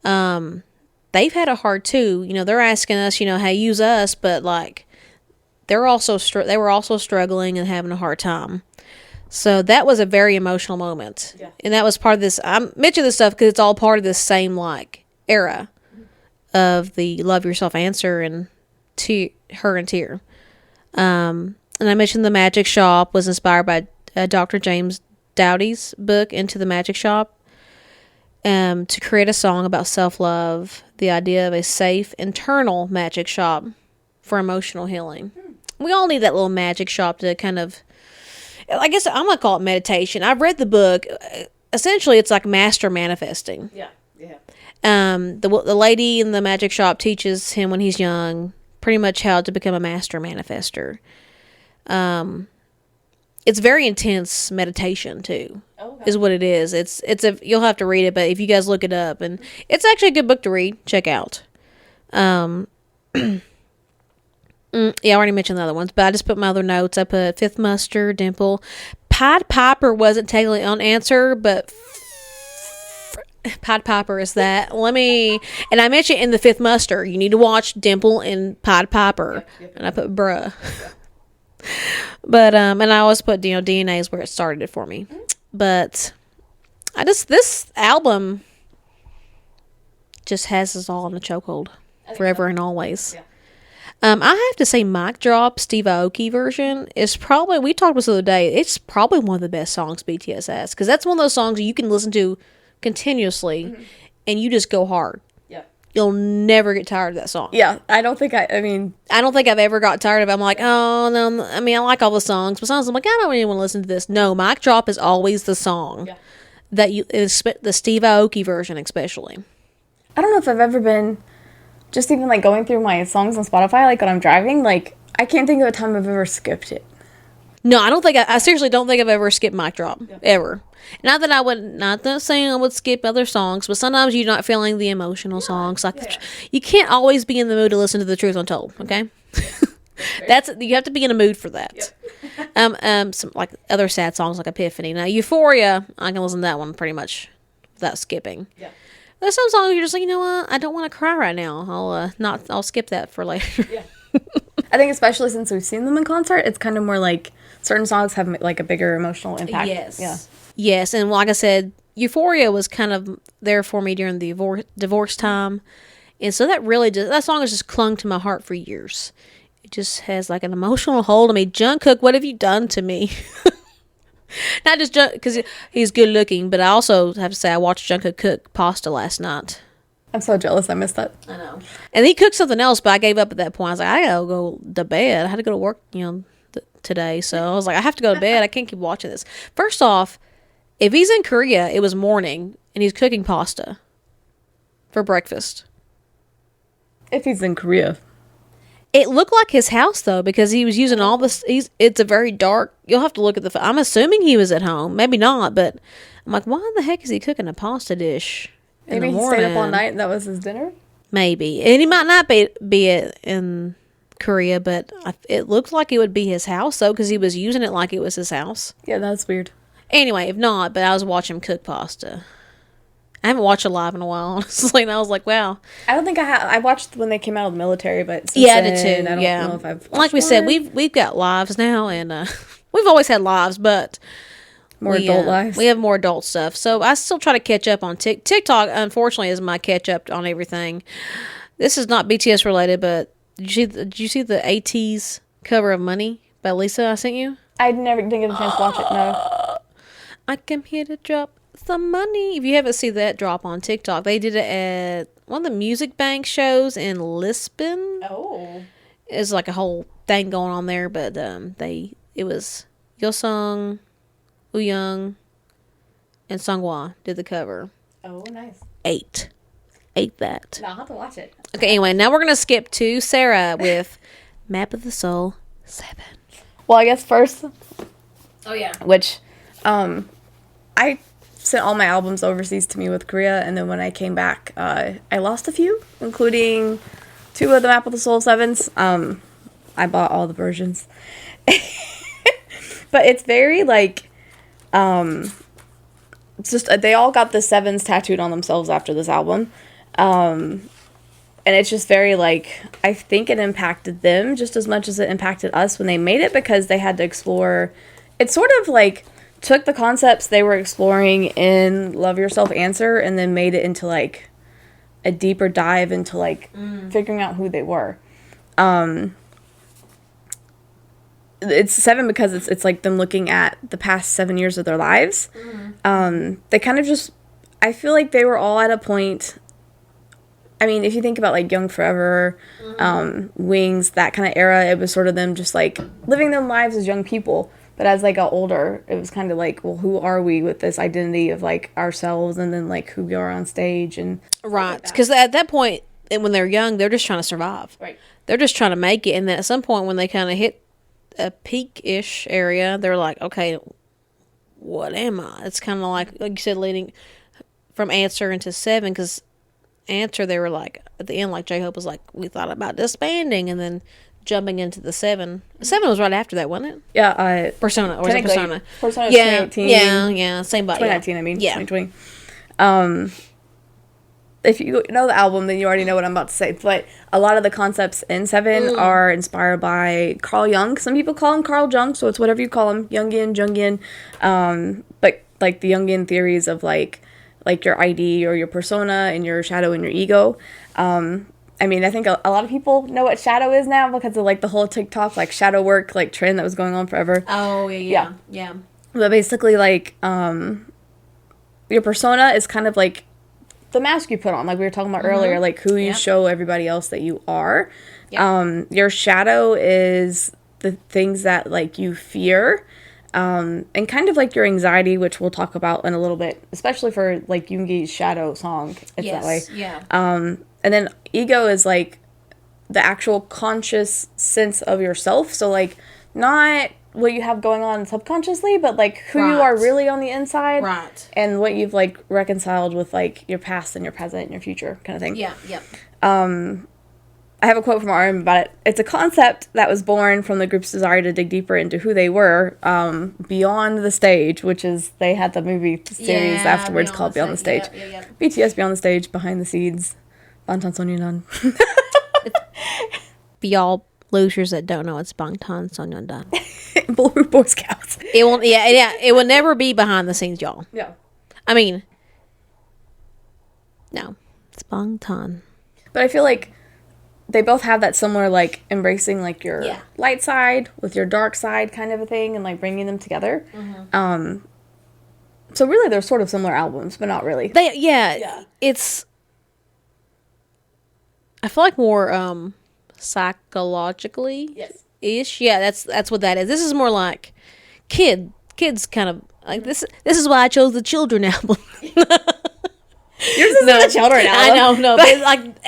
Mm-hmm. They've had a hard too. They're asking us, hey, use us, but like they were also struggling and having a hard time. So that was a very emotional moment. Yeah. And that was part of this. I'm mentioning this stuff because it's all part of this same, like, era of the Love Yourself answer and Her and Tear. And I mentioned The Magic Shop was inspired by Dr. James Doughty's book, Into the Magic Shop, to create a song about self-love, the idea of a safe, internal magic shop for emotional healing. We all need that little magic shop to kind of, I guess I'm going to call it meditation. I've read the book. Essentially, it's like master manifesting. Yeah. Yeah. The lady in the magic shop teaches him when he's young pretty much how to become a master manifester. It's very intense meditation too. Okay. Is what it is. You'll have to read it, but if you guys look it up, and it's actually a good book to read. Check out. Yeah, I already mentioned the other ones, but I just put my other notes. I put Fifth Muster, Dimple. Pied Piper wasn't technically on answer, but Pied Piper is that. And I mentioned in the Fifth Muster, you need to watch Dimple and Pied Piper. Yep. And I put bruh. Yeah. But, and I always put, DNA is where it started it for me. Mm-hmm. But this album just has us all in the chokehold forever and always. Yeah. I have to say Mic Drop, Steve Aoki version is probably, we talked about this the other day, it's probably one of the best songs BTS has. Because that's one of those songs you can listen to continuously and you just go hard. Yeah. You'll never get tired of that song. Yeah. I don't think I've ever got tired of it. I'm like, oh, no. I mean, I like all the songs. But sometimes I'm like, I don't really want to listen to this. No, Mic Drop is always the song. Yeah. That the Steve Aoki version especially. I don't know if I've ever been... Just even, like, going through my songs on Spotify, like, when I'm driving, like, I can't think of a time I've ever skipped it. No, I seriously don't think I've ever skipped Mic Drop. Yeah. Ever. Not saying I would skip other songs, but sometimes you're not feeling the emotional songs. Like, you can't always be in the mood to listen to The Truth Untold, okay? You have to be in a mood for that. Yep. Some, like, other sad songs like Epiphany. Now, Euphoria, I can listen to that one pretty much without skipping. Yeah. There's some songs you're just like, you know what? I don't want to cry right now. I'll skip that for later. Yeah. I think especially since we've seen them in concert, it's kind of more like certain songs have like a bigger emotional impact. Yes. Yeah. Yes, and like I said, Euphoria was kind of there for me during the divorce time, and so that song has just clung to my heart for years. It just has like an emotional hold on me. Jungkook, what have you done to me? Not just because he's good looking, but I also have to say I watched Jungkook cook pasta last night. I'm so jealous. I missed that. I know. And he cooked something else, but I gave up at that point. I was like, I gotta go to bed. I had to go to work, today. So I was like, I have to go to bed. I can't keep watching this. First off, if he's in Korea, it was morning, and he's cooking pasta for breakfast. If he's in Korea. It looked like his house, though, because he was using all this. It's a very dark. You'll have to look at I'm assuming he was at home. Maybe not, but I'm like, why the heck is he cooking a pasta dish in Maybe the he morning? stayed up all night and that was his dinner? Maybe. And he might not be in Korea, but it looked like it would be his house, though, because he was using it like it was his house. Yeah, that's weird. Anyway, if not, but I was watching him cook pasta. I haven't watched it live in a while, honestly, and I was like, wow. I don't think I have. I watched when they came out of the military, but since I did too. I don't know if I've watched like we said, we've got lives now, and we've always had lives, but more adult lives. We have more adult stuff, so I still try to catch up on TikTok. Unfortunately, is my catch up on everything. This is not BTS related, but did you see the ATEEZ cover of Money by Lisa I sent you? I never didn't get a chance to watch it. No. I came here to drop some money. If you haven't seen that drop on TikTok, they did it at one of the Music Bank shows in Lisbon. Oh, it's like a whole thing going on there, but it was Yosung, Wooyoung, and Sunghwa did the cover. Oh, nice. Ate that. No, I'll have to watch it. Okay, anyway, now we're gonna skip to Sarah with Map of the Soul 7. Well, I guess first. Oh yeah. Which, I sent all my albums overseas to me with Korea, and then when I came back, I lost a few, including 2 of the Map of the Soul 7s. I bought all the versions. But it's very, like, it's just, they all got the 7s tattooed on themselves after this album. And it's just very, like, I think it impacted them just as much as it impacted us when they made it, because they had to explore, it's sort of like took the concepts they were exploring in Love Yourself Answer and then made it into like a deeper dive into like figuring out who they were. It's 7 because it's like them looking at the past 7 years of their lives. They kind of just, I feel like they were all at a point. I mean, if you think about like Young Forever, Wings, that kind of era, it was sort of them just like living their lives as young people. But as they got older, it was kind of like, well, who are we with this identity of like ourselves and then like who we are on stage and right. Because at that point, when they're young, they're just trying to survive. Right. They're just trying to make it. And then at some point, when they kind of hit a peak-ish area, they're like, okay, what am I? It's kind of like you said, leading from Answer into 7, because Answer, they were like, at the end, like J-Hope was like, we thought about disbanding, and then jumping into the 7. 7 was right after that, wasn't it? Yeah, Persona, or was it Persona? Persona was Yeah, 2018. yeah, same body. 2019, I mean, yeah. 2020. If you know the album, then you already know what I'm about to say. But a lot of the concepts in 7 are inspired by Carl Jung. Some people call him Carl Jung, so it's whatever you call him, Jungian. But like the Jungian theories of like your ID or your persona and your shadow and your ego. I mean, I think a lot of people know what shadow is now because of like the whole TikTok like shadow work like trend that was going on forever. Oh yeah. But basically, like your persona is kind of like the mask you put on, like we were talking about earlier, like who you show everybody else that you are. Your shadow is the things that like you fear, and kind of like your anxiety, which we'll talk about in a little bit, especially for like Yoongi's Shadow song. It's that way. Yeah. And then ego is like the actual conscious sense of yourself. So like not what you have going on subconsciously, but like who you are really on the inside. Right. And what you've like reconciled with like your past and your present and your future kind of thing. Yeah, yeah. I have a quote from RM about it. It's a concept that was born from the group's desire to dig deeper into who they were, beyond the stage, which is, they had the movie series afterwards called Beyond the Stage. Yeah. BTS Beyond the Stage, Behind the Scenes, Bantan Sonyeondan. For y'all losers that don't know, it's Bangtan Sonyeondan. Blue Boy Scouts. It won't. Yeah. It will never be behind the scenes, y'all. Yeah. I mean, no, it's Bangtan. But I feel like they both have that similar, like, embracing, like, your light side with your dark side kind of a thing and, like, bringing them together. So really they're sort of similar albums, but not really. It's, I feel like more psychologically ish. Yeah, that's what that is. This is more like kids kind of like this is why I chose the Children album. Yours is not a Children album. I know, but like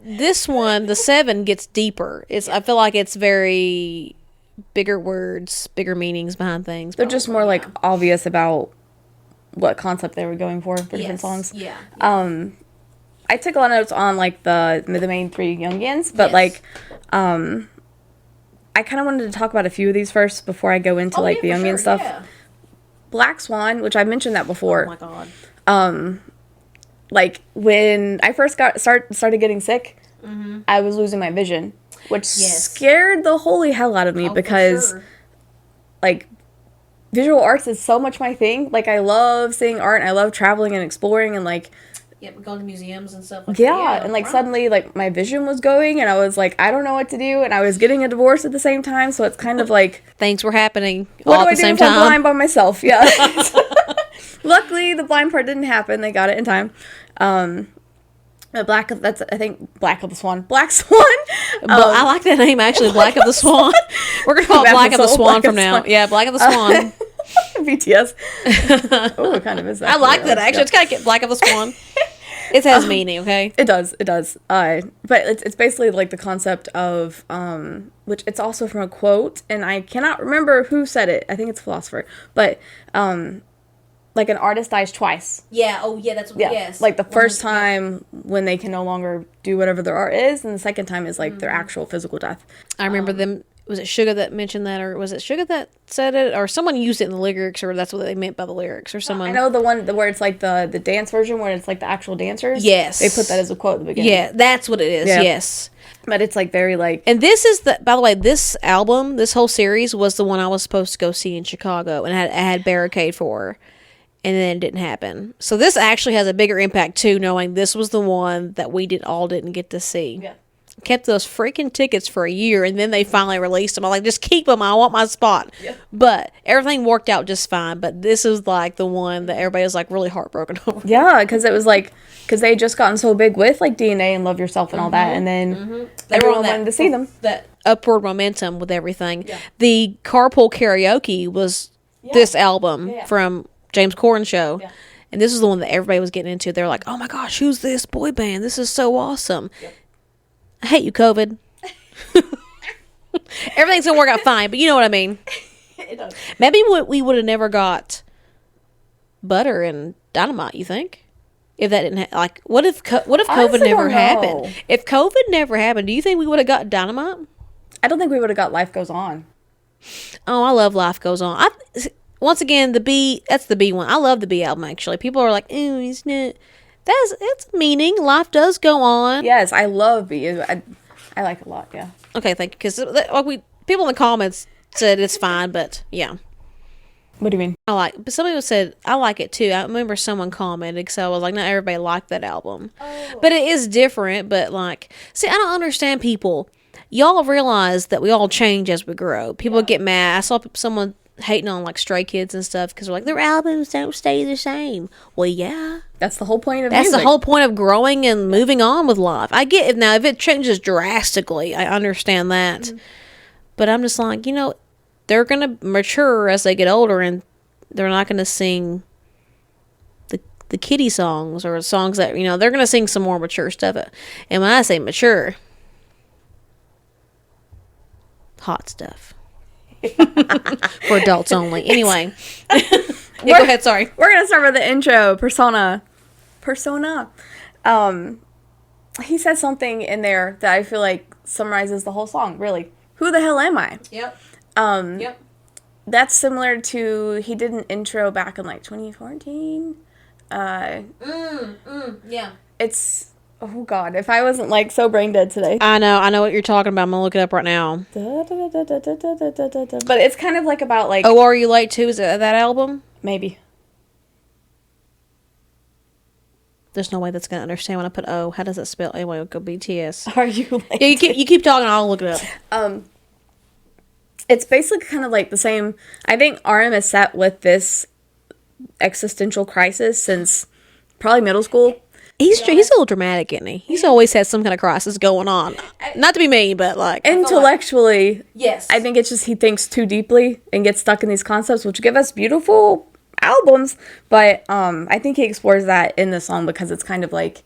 this one, the 7 gets deeper. I feel like it's very bigger words, bigger meanings behind things. They're just more like obvious about what concept they were going for different songs. Yeah. I took a lot of notes on like the main 3 Youngians, but like I kind of wanted to talk about a few of these first before I go into like the Youngian stuff. Yeah. Black Swan, which I mentioned that before. Oh my god. Like when I first started getting sick, I was losing my vision, which scared the holy hell out of me because like visual arts is so much my thing. Like I love seeing art and I love traveling and exploring and like going to museums and stuff like that. And like suddenly like my vision was going and I was like, I don't know what to do, and I was getting a divorce at the same time, so it's kind of like things were happening all at the same time. I'm blind by myself? Luckily the blind part didn't happen. They got it in time. Black of the Swan. Black Swan. I like that name actually, Black of the Swan. We're gonna call it Black of the Swan from now. Yeah, Black of the Swan. BTS. Oh, it kind of is. I like that actually. It's kind of Black of the Swan. It has meaning, okay? It does. But it's basically like the concept of which it's also from a quote, and I cannot remember who said it. I think it's a philosopher, but like an artist dies twice. Yeah. Oh, yeah. That's what. Yeah. Yes. Like the first time when they can no longer do whatever their art is, and the second time is like their actual physical death. I remember them Was it Suga that mentioned that, or was it Suga that said it, or someone used it in the lyrics, or that's what they meant by the lyrics, or someone? I know the one where it's like the dance version, where it's like the actual dancers. Yes, they put that as a quote at the beginning. Yeah, that's what it is. Yeah. Yes, but it's like very like. And this is by the way, this album, this whole series was the one I was supposed to go see in Chicago, and I had Barricade for, and then it didn't happen. So this actually has a bigger impact too, knowing this was the one that we didn't get to see. Yeah. Kept those freaking tickets for a year, and then they finally released them. I'm like, just keep them. I want my spot. Yeah. But everything worked out just fine. But this is like the one that everybody was like really heartbroken over. Yeah, because it was like, because they had just gotten so big with like DNA and Love Yourself and all that, and then everyone wanted to see them. That upward momentum with everything. Yeah. The Carpool Karaoke was this album from James Corden show. Yeah. And this is the one that everybody was getting into. They're like, oh my gosh, who's this boy band? This is so awesome. Yep. I hate you, COVID. Everything's gonna work out fine, but you know what I mean. It does. Maybe we would have never got Butter and Dynamite. You think, if that didn't like, what if COVID never happened? If COVID never happened, do you think we would have got Dynamite? I don't think we would have got Life Goes On. Oh, I love Life Goes On. Once again, that's the B one. I love the B album actually. People are like, "Ooh, it's not." It's meaning. Life does go on. Yes, I love B. I like it a lot. Yeah. Okay, thank you. Because people in the comments said it's fine, but yeah. What do you mean? But somebody said I like it too. I remember someone commented, so I was like, not everybody liked that album, but it is different. But like, see, I don't understand people. Y'all realize that we all change as we grow. People get mad. I saw someone hating on like Stray Kids and stuff because they're like, their albums don't stay the same. Well, yeah, that's the whole point of music. That's the whole point of growing and moving on with life. I get it now. If it changes drastically, I understand that. But I'm just like, they're gonna mature as they get older, and they're not gonna sing the kiddie songs or songs that they're gonna sing some more mature stuff. And when I say mature, hot stuff. For adults only. Anyway. Go ahead, sorry. We're going to start with the intro. Persona. He said something in there that I feel like summarizes the whole song, really. Who the hell am I? Yep. Yep. That's similar to, he did an intro back in like 2014. Yeah. It's... Oh, God. If I wasn't, like, so brain dead today. I know what you're talking about. I'm going to look it up right now. But it's kind of, like, about, like... Oh, Are You Late Too? Is it that album? Maybe. There's no way that's going to understand when I put O. How does it spell? Anyway, we'll go BTS. Are You Late Yeah, you keep talking. I'll look it up. It's basically kind of, like, the same... I think RM is set with this existential crisis since probably middle school. He's a little dramatic, isn't he? He's always had some kind of crisis going on. Not to be mean, but like... Intellectually, yes. I think it's just he thinks too deeply and gets stuck in these concepts, which give us beautiful albums. But I think he explores that in the song because it's kind of like...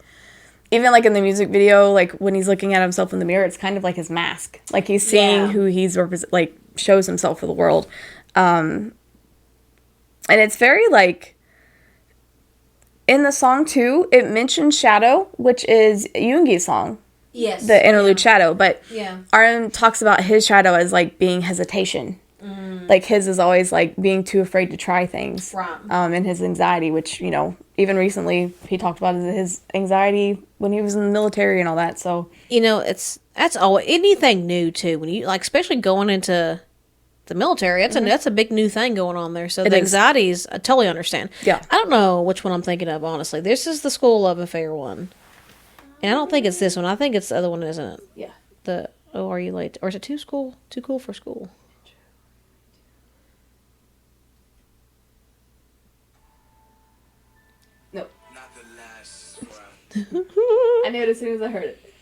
Even like in the music video, like when he's looking at himself in the mirror, it's kind of like his mask. Like he's seeing who he's... shows himself for the world. And it's very like... In the song, too, it mentions Shadow, which is Yoongi's song. Yes. The interlude Shadow. But yeah. RM talks about his shadow as, like, being hesitation. Like, his is always, like, being too afraid to try things. Right. And his anxiety, which, even recently he talked about his anxiety when he was in the military and all that, so. That's always, anything new, too. When you, like, especially going into... the military, that's a big new thing going on there. So the anxieties, I totally understand. Yeah. I don't know which one I'm thinking of, honestly. This is the School Love Affair one. And I don't think it's this one. I think it's the other one, isn't it? Yeah. Are You Late? Or is it Too Cool for School? Nope. Not the last one. I knew it as soon as I heard it.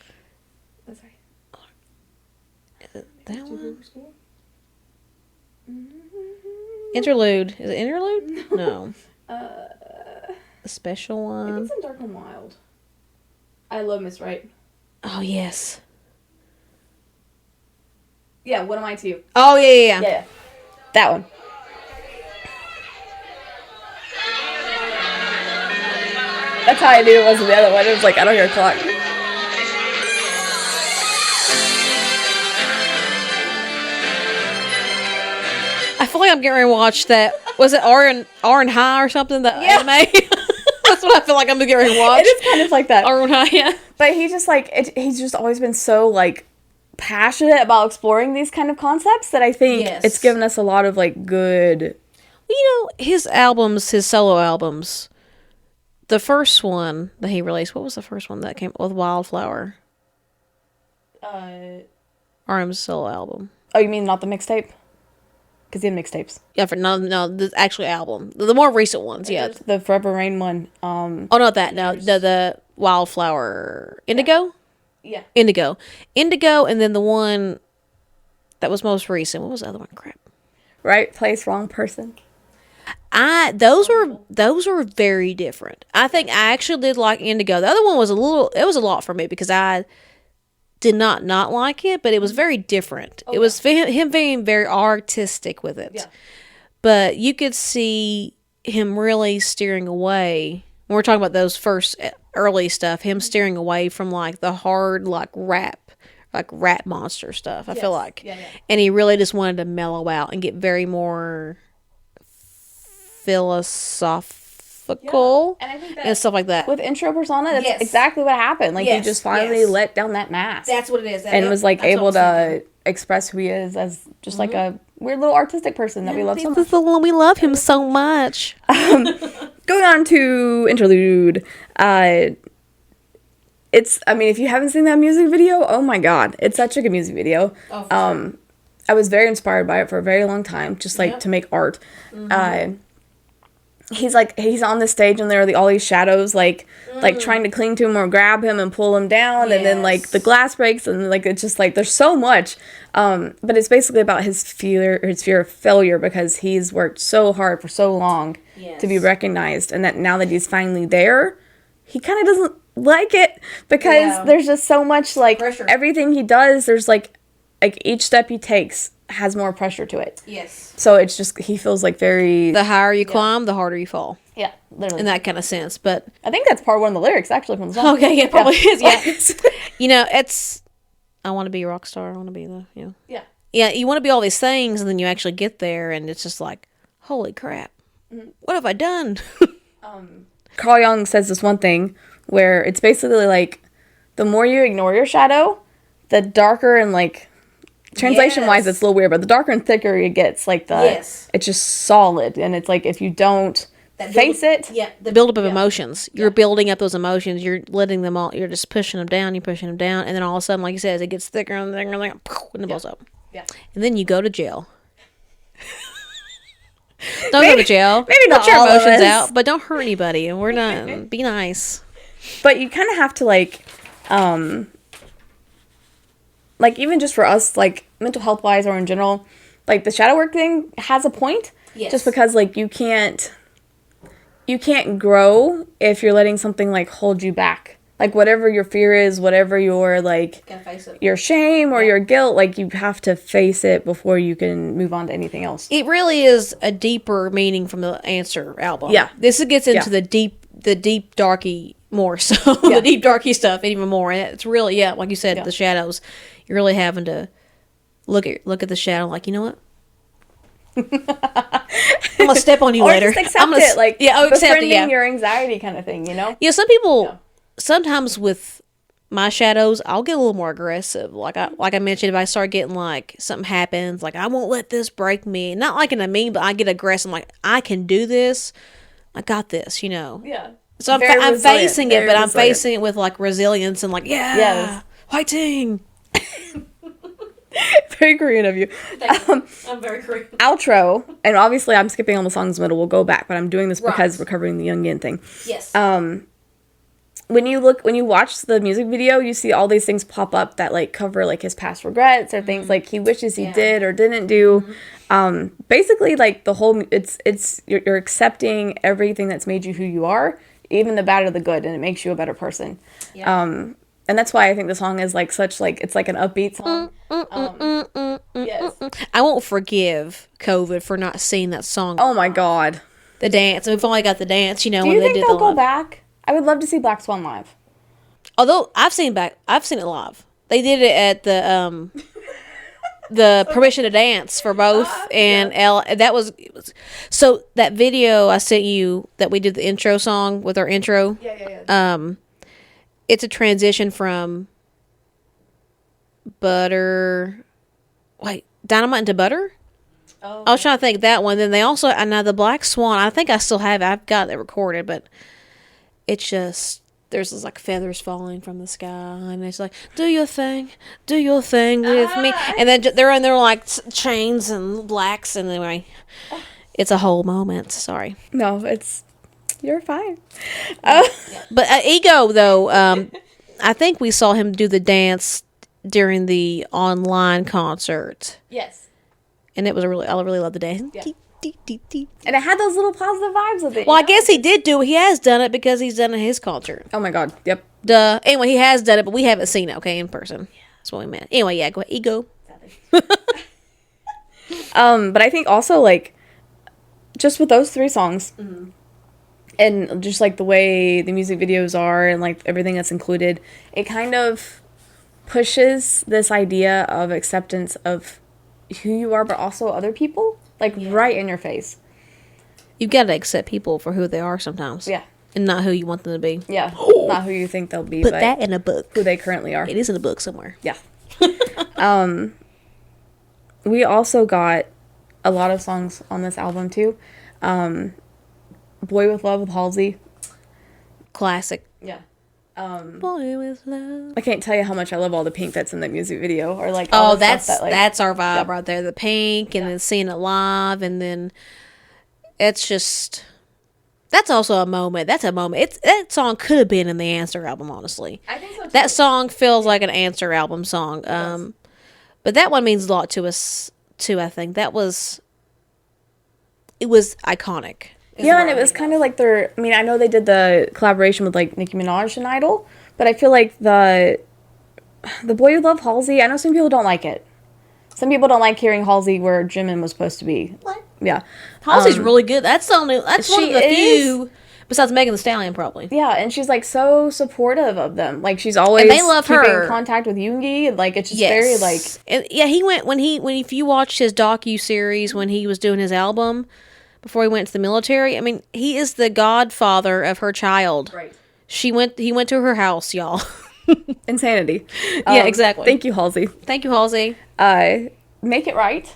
That's right. Is it that one? Interlude. Is it Interlude? No. The special one. Maybe it's in Dark and Wild. I love Miss Right. Oh, yes. Yeah, What Am I to You? Oh, yeah. Yeah. That one. That's how I knew it wasn't the other one. It was like, I don't hear a clock. like I'm getting ready to watch that. Was it Orin High or something? The anime. That's what I feel like I'm getting ready to watch. It is kind of like that. Orin High, yeah. But he just like he's just always been so like passionate about exploring these kind of concepts that I think it's given us a lot of like good. His albums, his solo albums. The first one that he released, what was the first one that came with Wildflower? RM's solo album. Oh, you mean not the mixtape? Because he had mixtapes. Yeah, no, the actual album. The more recent ones, yeah. The Forever Rain one. Oh, not that. No, the Wildflower. Indigo? Yeah. Indigo, and then the one that was most recent. What was the other one? Crap. Right place, wrong person. Those were very different. I think I actually did like Indigo. The other one was it was a lot for me because I did not like it, but it was very different. It was him being very artistic with it. Yeah. But you could see him really steering away. When we're talking about those first early stuff, him steering away from like the hard like rap monster stuff, I feel like. Yeah. And he really just wanted to mellow out and get very more philosophical and stuff like that. With Intro Persona, that's exactly what happened. Like he just finally let down that mask. That's what it is. And was like able to express who he is as just like a weird little artistic person that we love so much. We love him so much. Going on to interlude. It's, I mean, if you haven't seen that music video, oh my god, it's such a good music video. Oh, for sure. I was very inspired by it for a very long time, just like to make art. He's on the stage and there are all these shadows like trying to cling to him or grab him and pull him down, and then like the glass breaks and like it's just like there's so much. But it's basically about his fear of failure because he's worked so hard for so long to be recognized, and that now that he's finally there, he kind of doesn't like it because there's just so much like pressure. Everything he does, there's like each step he takes has more pressure to it. Yes. So it's just he feels like very the higher you climb, the harder you fall. Yeah, literally. In that kind of sense, but I think that's part one of the lyrics actually from the song. Okay, yeah, probably is. Yeah. It's I want to be a rock star. I want to be Yeah, you want to be all these things, and then you actually get there, and it's just like, holy crap, what have I done? Carl Jung says this one thing where it's basically like the more you ignore your shadow, the darker and like translation-wise, it's a little weird, but the darker and thicker it gets, like it's just solid, and it's like if you don't face it, the buildup of emotions, you're building up those emotions, you're letting them all, you're just pushing them down, and then all of a sudden, like you said, it gets thicker and thicker, and it blows up. Yeah, and then you go to jail. Don't go to jail. Maybe not Put your emotions out, but don't hurt anybody, and we're not. Be nice. But you kind of have to like even just for us, like mental health wise or in general, like the shadow work thing has a point. Yes. Just because like you can't grow if you're letting something like hold you back. Like whatever your fear is, whatever your like your shame or your guilt, like you have to face it before you can move on to anything else. It really is a deeper meaning from the Answer album. Yeah. This gets into the deep darky more so. The deep darky stuff even more. And it's really like you said, the shadows. You're really having to look at the shadow like, you know what? I'm gonna step on you later. Just accept it, like befriending your anxiety kind of thing, you know? Yeah, some people sometimes with my shadows, I'll get a little more aggressive. Like I mentioned, if I start getting like something happens, like I won't let this break me. Not like in a mean, but I get aggressive. I'm like, I can do this. I got this, you know? Yeah. So I'm facing it, but I'm facing it with like resilience and like, fighting. Very Korean of you. I'm very Korean. Outro, and obviously I'm skipping all the songs in the middle. We'll go back, but I'm doing this because we're covering the Youngin thing. Yes. When you watch the music video, you see all these things pop up that like cover like his past regrets or things like he wishes he did or didn't do. Basically, like the whole you're accepting everything that's made you who you are, even the bad or the good, and it makes you a better person. Yeah. And that's why I think the song is like such like it's like an upbeat song. Yes. I won't forgive COVID for not seeing that song. Oh my god. The dance. We've only got the dance, you know. Do you think they'll go back? I would love to see Black Swan live. Although I've seen it live. They did it at the the permission to dance for both, and L. That was so that video I sent you that we did the intro song with our intro. Yeah. It's a transition from butter. Wait, dynamite into butter. Oh. I was trying to think that one. Then they also now the Black Swan. I think I still have it. I've got it recorded, but it's just there's this, like feathers falling from the sky, and it's like do your thing with me, and then they're in their like chains and blacks, and anyway, it's a whole moment. Sorry, No, you're fine. but Ego though, I think we saw him do the dance during the online concert, Yes. and it was I really love the dance. Yeah. And it had those little positive vibes with it. Well, I guess he did do. He has done it because he's done it at his concert. Oh my god. Yep. Duh. Anyway, he has done it, but we haven't seen it. Okay, in person. That's what we meant. Anyway, yeah. Go ahead. Ego. But I think also like just with those 3 songs, and just like the way the music videos are and like everything that's included, it kind of pushes this idea of acceptance of who you are, but also other people, like right in your face. You've got to accept people for who they are sometimes. Yeah. And not who you want them to be. Yeah. Not who you think they'll be, Put but that in a book. who they currently are. It is in a book somewhere. Yeah. We also got a lot of songs on this album too. Boy with Love with Halsey. Classic. Yeah. Boy with love. I can't tell you how much I love all the pink that's in the music video, or like all Oh, the stuff that's our vibe Yep. right there. The pink, and then seeing it live, and then it's just that's also a moment. That's a moment. That song could have been in the Answer album, honestly. I think so too. That song feels like an Answer album song. But that one means a lot to us too. I think it was iconic. Yeah, and it was kind of like I mean, I know they did the collaboration with like Nicki Minaj and Idol, but I feel like the Boy Who Loved Halsey, I know some people don't like it. Some people don't like hearing Halsey where Jimin was supposed to be. What? Yeah. Halsey's really good. That's one of the few, besides Megan Thee Stallion, probably. Yeah, and she's like so supportive of them. Like she's always And they love keeping her. contact with Yoongi, and like it's just very like And yeah, he went when if you watched his docu-series when he was doing his album before he went to the military, I mean, he is the godfather of her child. right. He went to her house, y'all. Insanity. Yeah, exactly. Thank you, Halsey. Thank you, Halsey. Make It Right.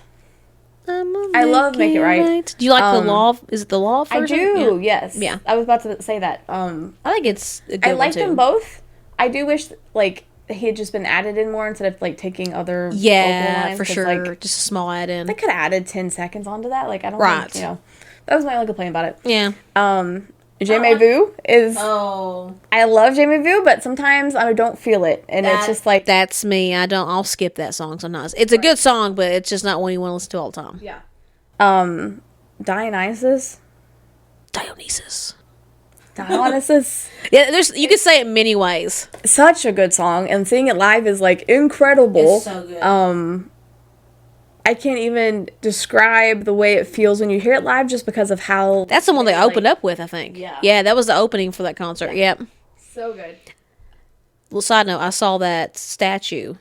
I love Make It Right. Do you like the law? Is it the law I version? do, yes. Yeah. I was about to say that. I think it's a good I one, like too. them both. I do wish like he had just been added in more instead of like taking other vocal Yeah, lines, for 'cause, sure. Like, Just a small add-in. they could have added 10 seconds onto that. Like I don't Right. think, that was my only complaint about it. Yeah. Jamais Vu is Oh. I love Jamais Vu, but sometimes I don't feel it, and it's just like That's me. I'll skip that song sometimes. It's a good song, but it's just not one you want to listen to all the time. yeah. Dionysus. Dionysus. Yeah, you could say it many ways. Such a good song, and seeing it live is like incredible. It's so good. I can't even describe the way it feels when you hear it live, just because of how That's the one they opened up with, I think. Yeah. Yeah, that was the opening for that concert. Yep. so good. Well, side note, I saw that statue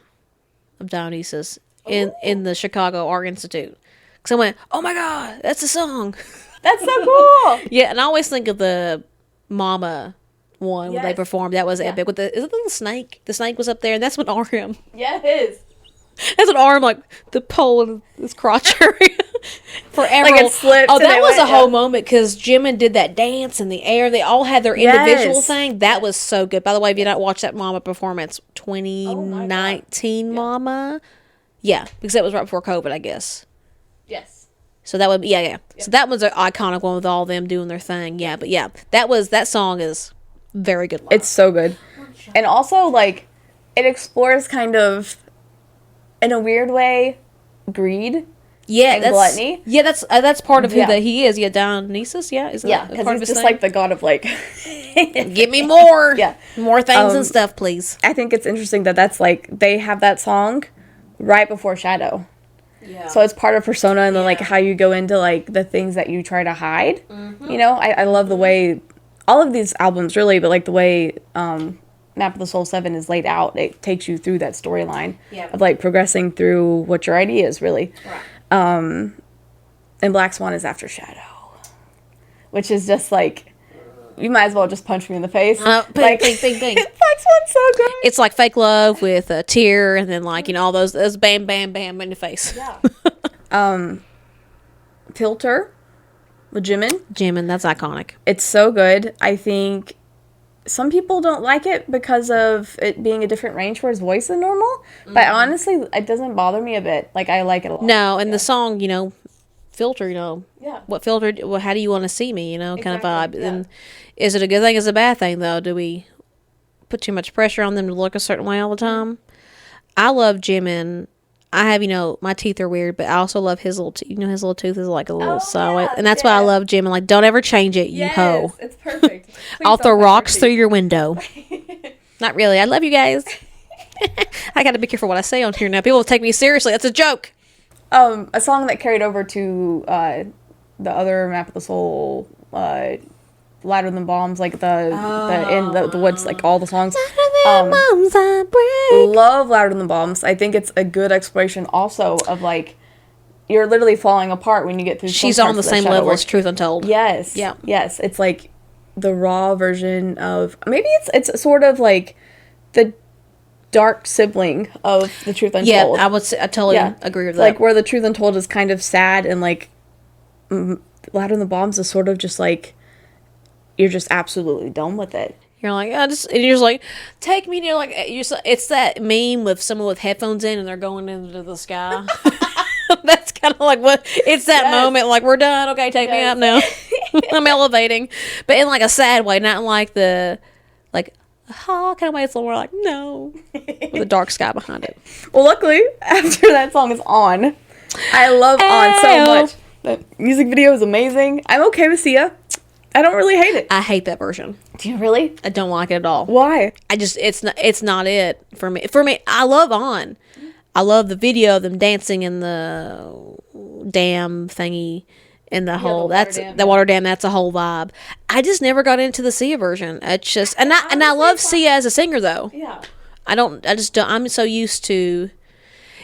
of Dionysus in the Chicago Art Institute. Because I went, oh my God, that's a song. That's so cool. Yeah, and I always think of the Mama one when they Yes. performed. That was epic. Is it the little snake? The snake was up there, and that's when RM. Yeah, it is. That's an arm like the pole in his crotch area forever. Like it slipped Oh, and that it was went, a whole yeah. moment because Jimin did that dance in the air. They all had their individual Yes. thing. That was so good. By the way, if you not watched that Mama performance, 2019 Mama, yeah, because that was right before COVID, I guess. Yes. So that would yeah. So that was an iconic one with all them doing their thing. Yeah, but yeah, that song is very good. It's so good. And also, like, it explores kind of, in a weird way, greed. Yeah, and gluttony. Yeah, that's part of who Yeah. that he is. Yeah, Dionysus. Yeah, is Yeah, that because part of he's his just thing? like the god of, like... Give me more. Yeah. More things and stuff, please. I think it's interesting that that's, like, they have that song right before Shadow. Yeah. So it's part of persona, and then, like, how you go into, like, the things that you try to hide. You know, I love the way... All of these albums, really, but, like, the way Map of the Soul 7 is laid out. It takes you through that storyline Yeah. of like progressing through what your idea is really. Right. And Black Swan is after Shadow, which is just like, you might as well just punch me in the face. Ping. Black Swan's so good. It's like Fake Love with a tear, and then like, you know, all those bam, bam, bam in the face. Yeah. Filter with Jimin, that's iconic. It's so good. I think some people don't like it because of it being a different range for his voice than normal. But honestly, it doesn't bother me a bit. Like, I like it a lot. No, and the song, you know, Filter, you know, Yeah. what filter, well, how do you want to see me, you know, kind of vibe. Exactly, yeah. And is it a good thing? Is it a bad thing, though? Do we put too much pressure on them to look a certain way all the time? I love Jimin. I have, you know, my teeth are weird, but I also love his little, you know, his little tooth is like a little solid. yeah, And that's why I love Jimin. Like, don't ever change it, you hoe. It's perfect. Please I'll don't throw touch rocks your through teeth. your window. Not really. I love you guys. I got to be careful what I say on here now. People will take me seriously. That's a joke. A song that carried over to the other Map of the Soul, Louder Than Bombs, like the woods, like all the songs. Love Louder Than Bombs. I think it's a good exploration also of like, you're literally falling apart when you get through. She's some on the parts of same Shadow level Work. as Truth Untold. Yes. Yeah. Yes. It's like the raw version of, maybe it's sort of like the dark sibling of the Truth Yeah, Untold. I would say, I totally Yeah. agree with that. Like where the Truth Untold is kind of sad, and like Louder Than Bombs is sort of just like, you're just absolutely done with it. You're like, and you're just like, take me to like, it's that meme with someone with headphones in and they're going into the sky. That's kind of like what, it's that moment, like, we're done, okay, take me up now. I'm elevating. But in like a sad way, not in like the, like, kind of way. It's more like, no. With a dark sky behind it. Well, luckily, after that song is On, I love On so much. The music video is amazing. I'm okay with Sia. I don't really hate it. I hate that version. Do you really? I don't like it at all. Why? It's not it for me. For me, I love On. I love the video of them dancing in the dam thingy and the whole the water dam. That's a whole vibe. I just never got into the Sia version. It's just and I love Sia as a singer though. Yeah. I just don't. I'm so used to.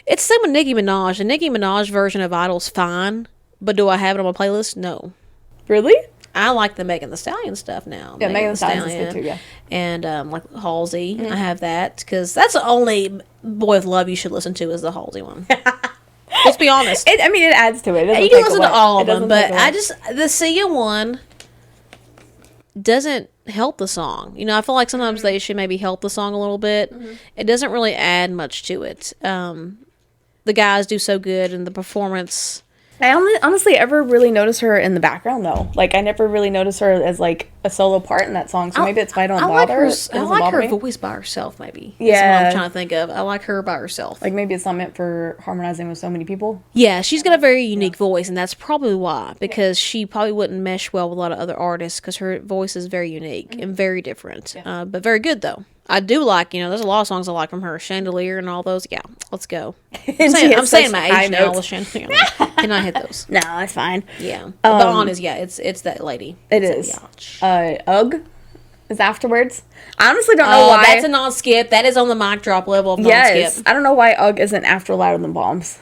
It's the same with Nicki Minaj. The Nicki Minaj version of Idol's fine, but do I have it on my playlist? No. Really? I like the Megan Thee Stallion stuff now. Yeah, Megan Thee Stallion is good too, yeah. And like Halsey, I have that because that's the only Boy with Love you should listen to is the Halsey one. Let's be honest. It adds to it. You can listen to all of them, but the Sia one doesn't help the song. You know, I feel like sometimes they should maybe help the song a little bit. It doesn't really add much to it. The guys do so good, and the performance. I honestly ever really notice her in the background though. Like I never really notice her as like a solo part in that song. So maybe it's why I don't bother. I like her voice by herself. Maybe. Yeah. That's what I'm trying to think of. I like her by herself. Like maybe it's not meant for harmonizing with so many people. Yeah, she's got a very unique voice, and that's probably why. Because she probably wouldn't mesh well with a lot of other artists because her voice is very unique and very different. But very good though. I do like, there's a lot of songs I like from her. Chandelier and all those. Yeah, let's go. I'm saying my age now with Chandelier. Can I hit those? No, that's fine. Yeah. But On is, it's that lady. It's Ugh is afterwards. I honestly don't know why. That's a non-skip. That is on the mic drop level of non-skip. Yes. I don't know why Ugh isn't after Louder Than Bombs.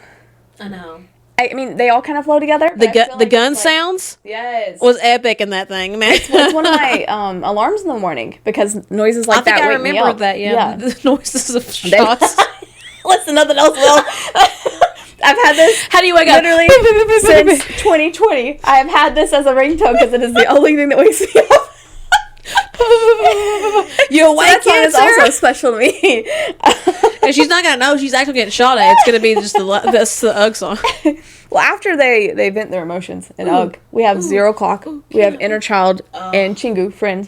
I know. I mean, they all kind of flow together. The gun sounds was epic in that thing, man. It's one of my alarms in the morning because noises like that wake me up. I remember that, yeah. The noises of shots. Listen, nothing else will. I've had this. How do you wake up? Literally since 2020. I have had this as a ringtone because it is the only thing that wakes me up. You awake, that song is also special to me. And she's not gonna know she's actually getting shot at. It's gonna be just the Ugg song. Well, after they vent their emotions in Ugg, we have Zero Clock, we have Inner Child, and Chingu, Friend.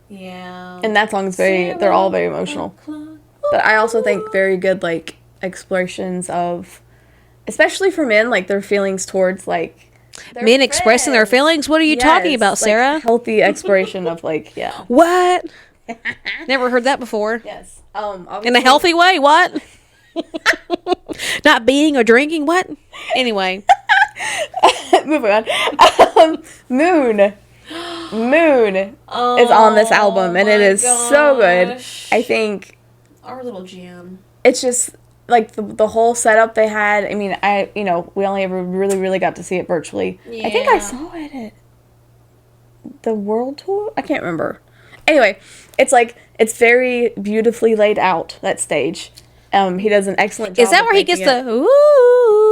Yeah. And that song is they're all very emotional. But I also think very good, like, explorations of, especially for men, like, their feelings towards, like, men expressing their feelings? What are you talking about, Sarah? Like, healthy exploration of, like, yeah. What? Never heard that before. Yes. In a healthy way, what? Not beating or drinking, what? Anyway. Moving on. Moon. Moon is on this album, and it is so good. I think our little jam. It's just like the whole setup they had. I mean, we only ever really got to see it virtually. Yeah. I think I saw it at the World Tour. I can't remember. Anyway, it's very beautifully laid out, that stage. He does an excellent job. Is that where he gets the ooh?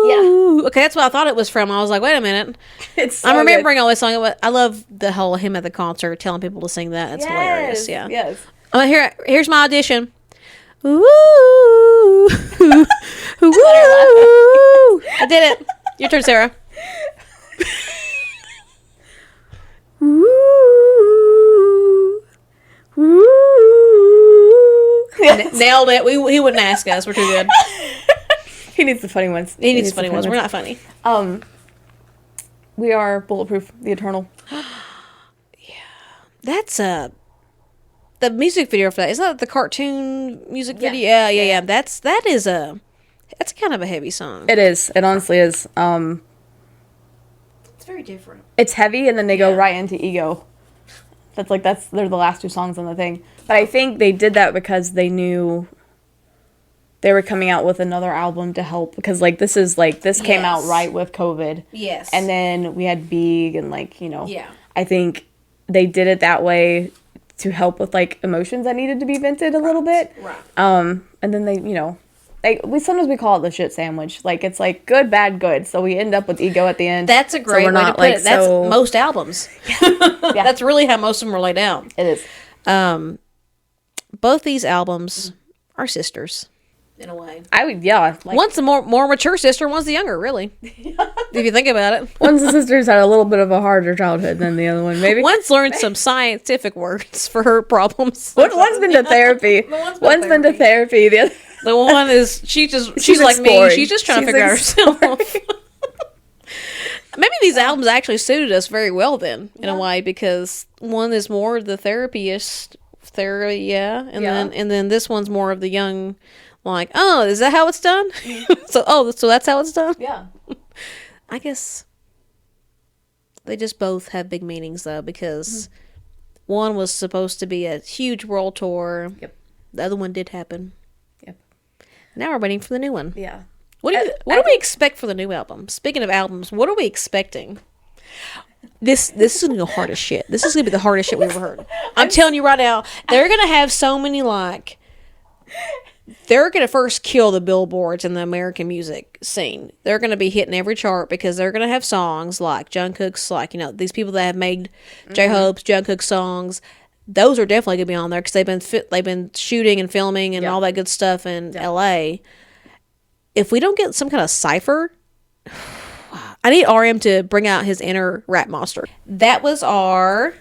Yeah. Okay, that's what I thought it was from. I was like, wait a minute. It's so I'm remembering good. all this song. I love the whole him at the concert telling people to sing that. It's hilarious. Yeah. Yes. Here's my audition. Ooh. Ooh. I did it. Your turn, Sarah. Ooh. Ooh. Nailed it. He wouldn't ask us. We're too good. He needs the funny ones. He needs funny ones. We're not funny. We are Bulletproof, the Eternal. That's the music video for that. Isn't that the cartoon music video? Yeah. That's kind of a heavy song. It is. It honestly is. It's very different. It's heavy, and then they go right into Ego. They're the last two songs on the thing. But I think they did that because they knew they were coming out with another album to help, because this came out right with COVID. Yes. And then we had Big and Yeah. I think they did it that way to help with emotions that needed to be vented a little bit. Right. And then sometimes we call it the shit sandwich. It's good, bad, good. So we end up with Ego at the end. That's a great way to put it. That's most albums. Yeah. That's really how most of them are laid out. It is. Both these albums are sisters, in a way. One's One's the more mature sister, one's the younger, really. If you think about it. One's the sisters had a little bit of a harder childhood than the other one, maybe. One's learned some scientific words for her problems. One's been to therapy. One's been to therapy. The other... The one is, she's like exploring. me. She's just trying to figure out herself. Maybe these albums actually suited us very well then, in a way, because one is more the therapist, and then this one's more of the young, oh, is that how it's done? So that's how it's done? Yeah. I guess they just both have big meanings, though, because one was supposed to be a huge world tour. Yep. The other one did happen. Yep. Now we're waiting for the new one. Yeah. What do we expect for the new album? Speaking of albums, what are we expecting? This is gonna be the hardest shit. This is gonna be the hardest shit we've ever heard. I'm telling you right now, they're gonna have so many they're gonna first kill the billboards in the American music scene. They're gonna be hitting every chart because they're gonna have songs like Jungkook's, these people that have made J-Hope's, Jungkook songs. Those are definitely gonna be on there because they've been shooting and filming and all that good stuff in L.A. If we don't get some kind of cipher, I need RM to bring out his inner rap monster. That was our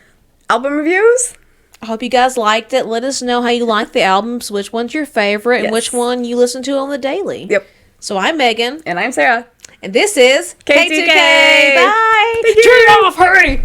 album reviews. I hope you guys liked it. Let us know how you like the albums, which one's your favorite, and which one you listen to on the daily. Yep. So I'm Megan. And I'm Sarah. And this is K2K. Bye. Turn it off, hurry.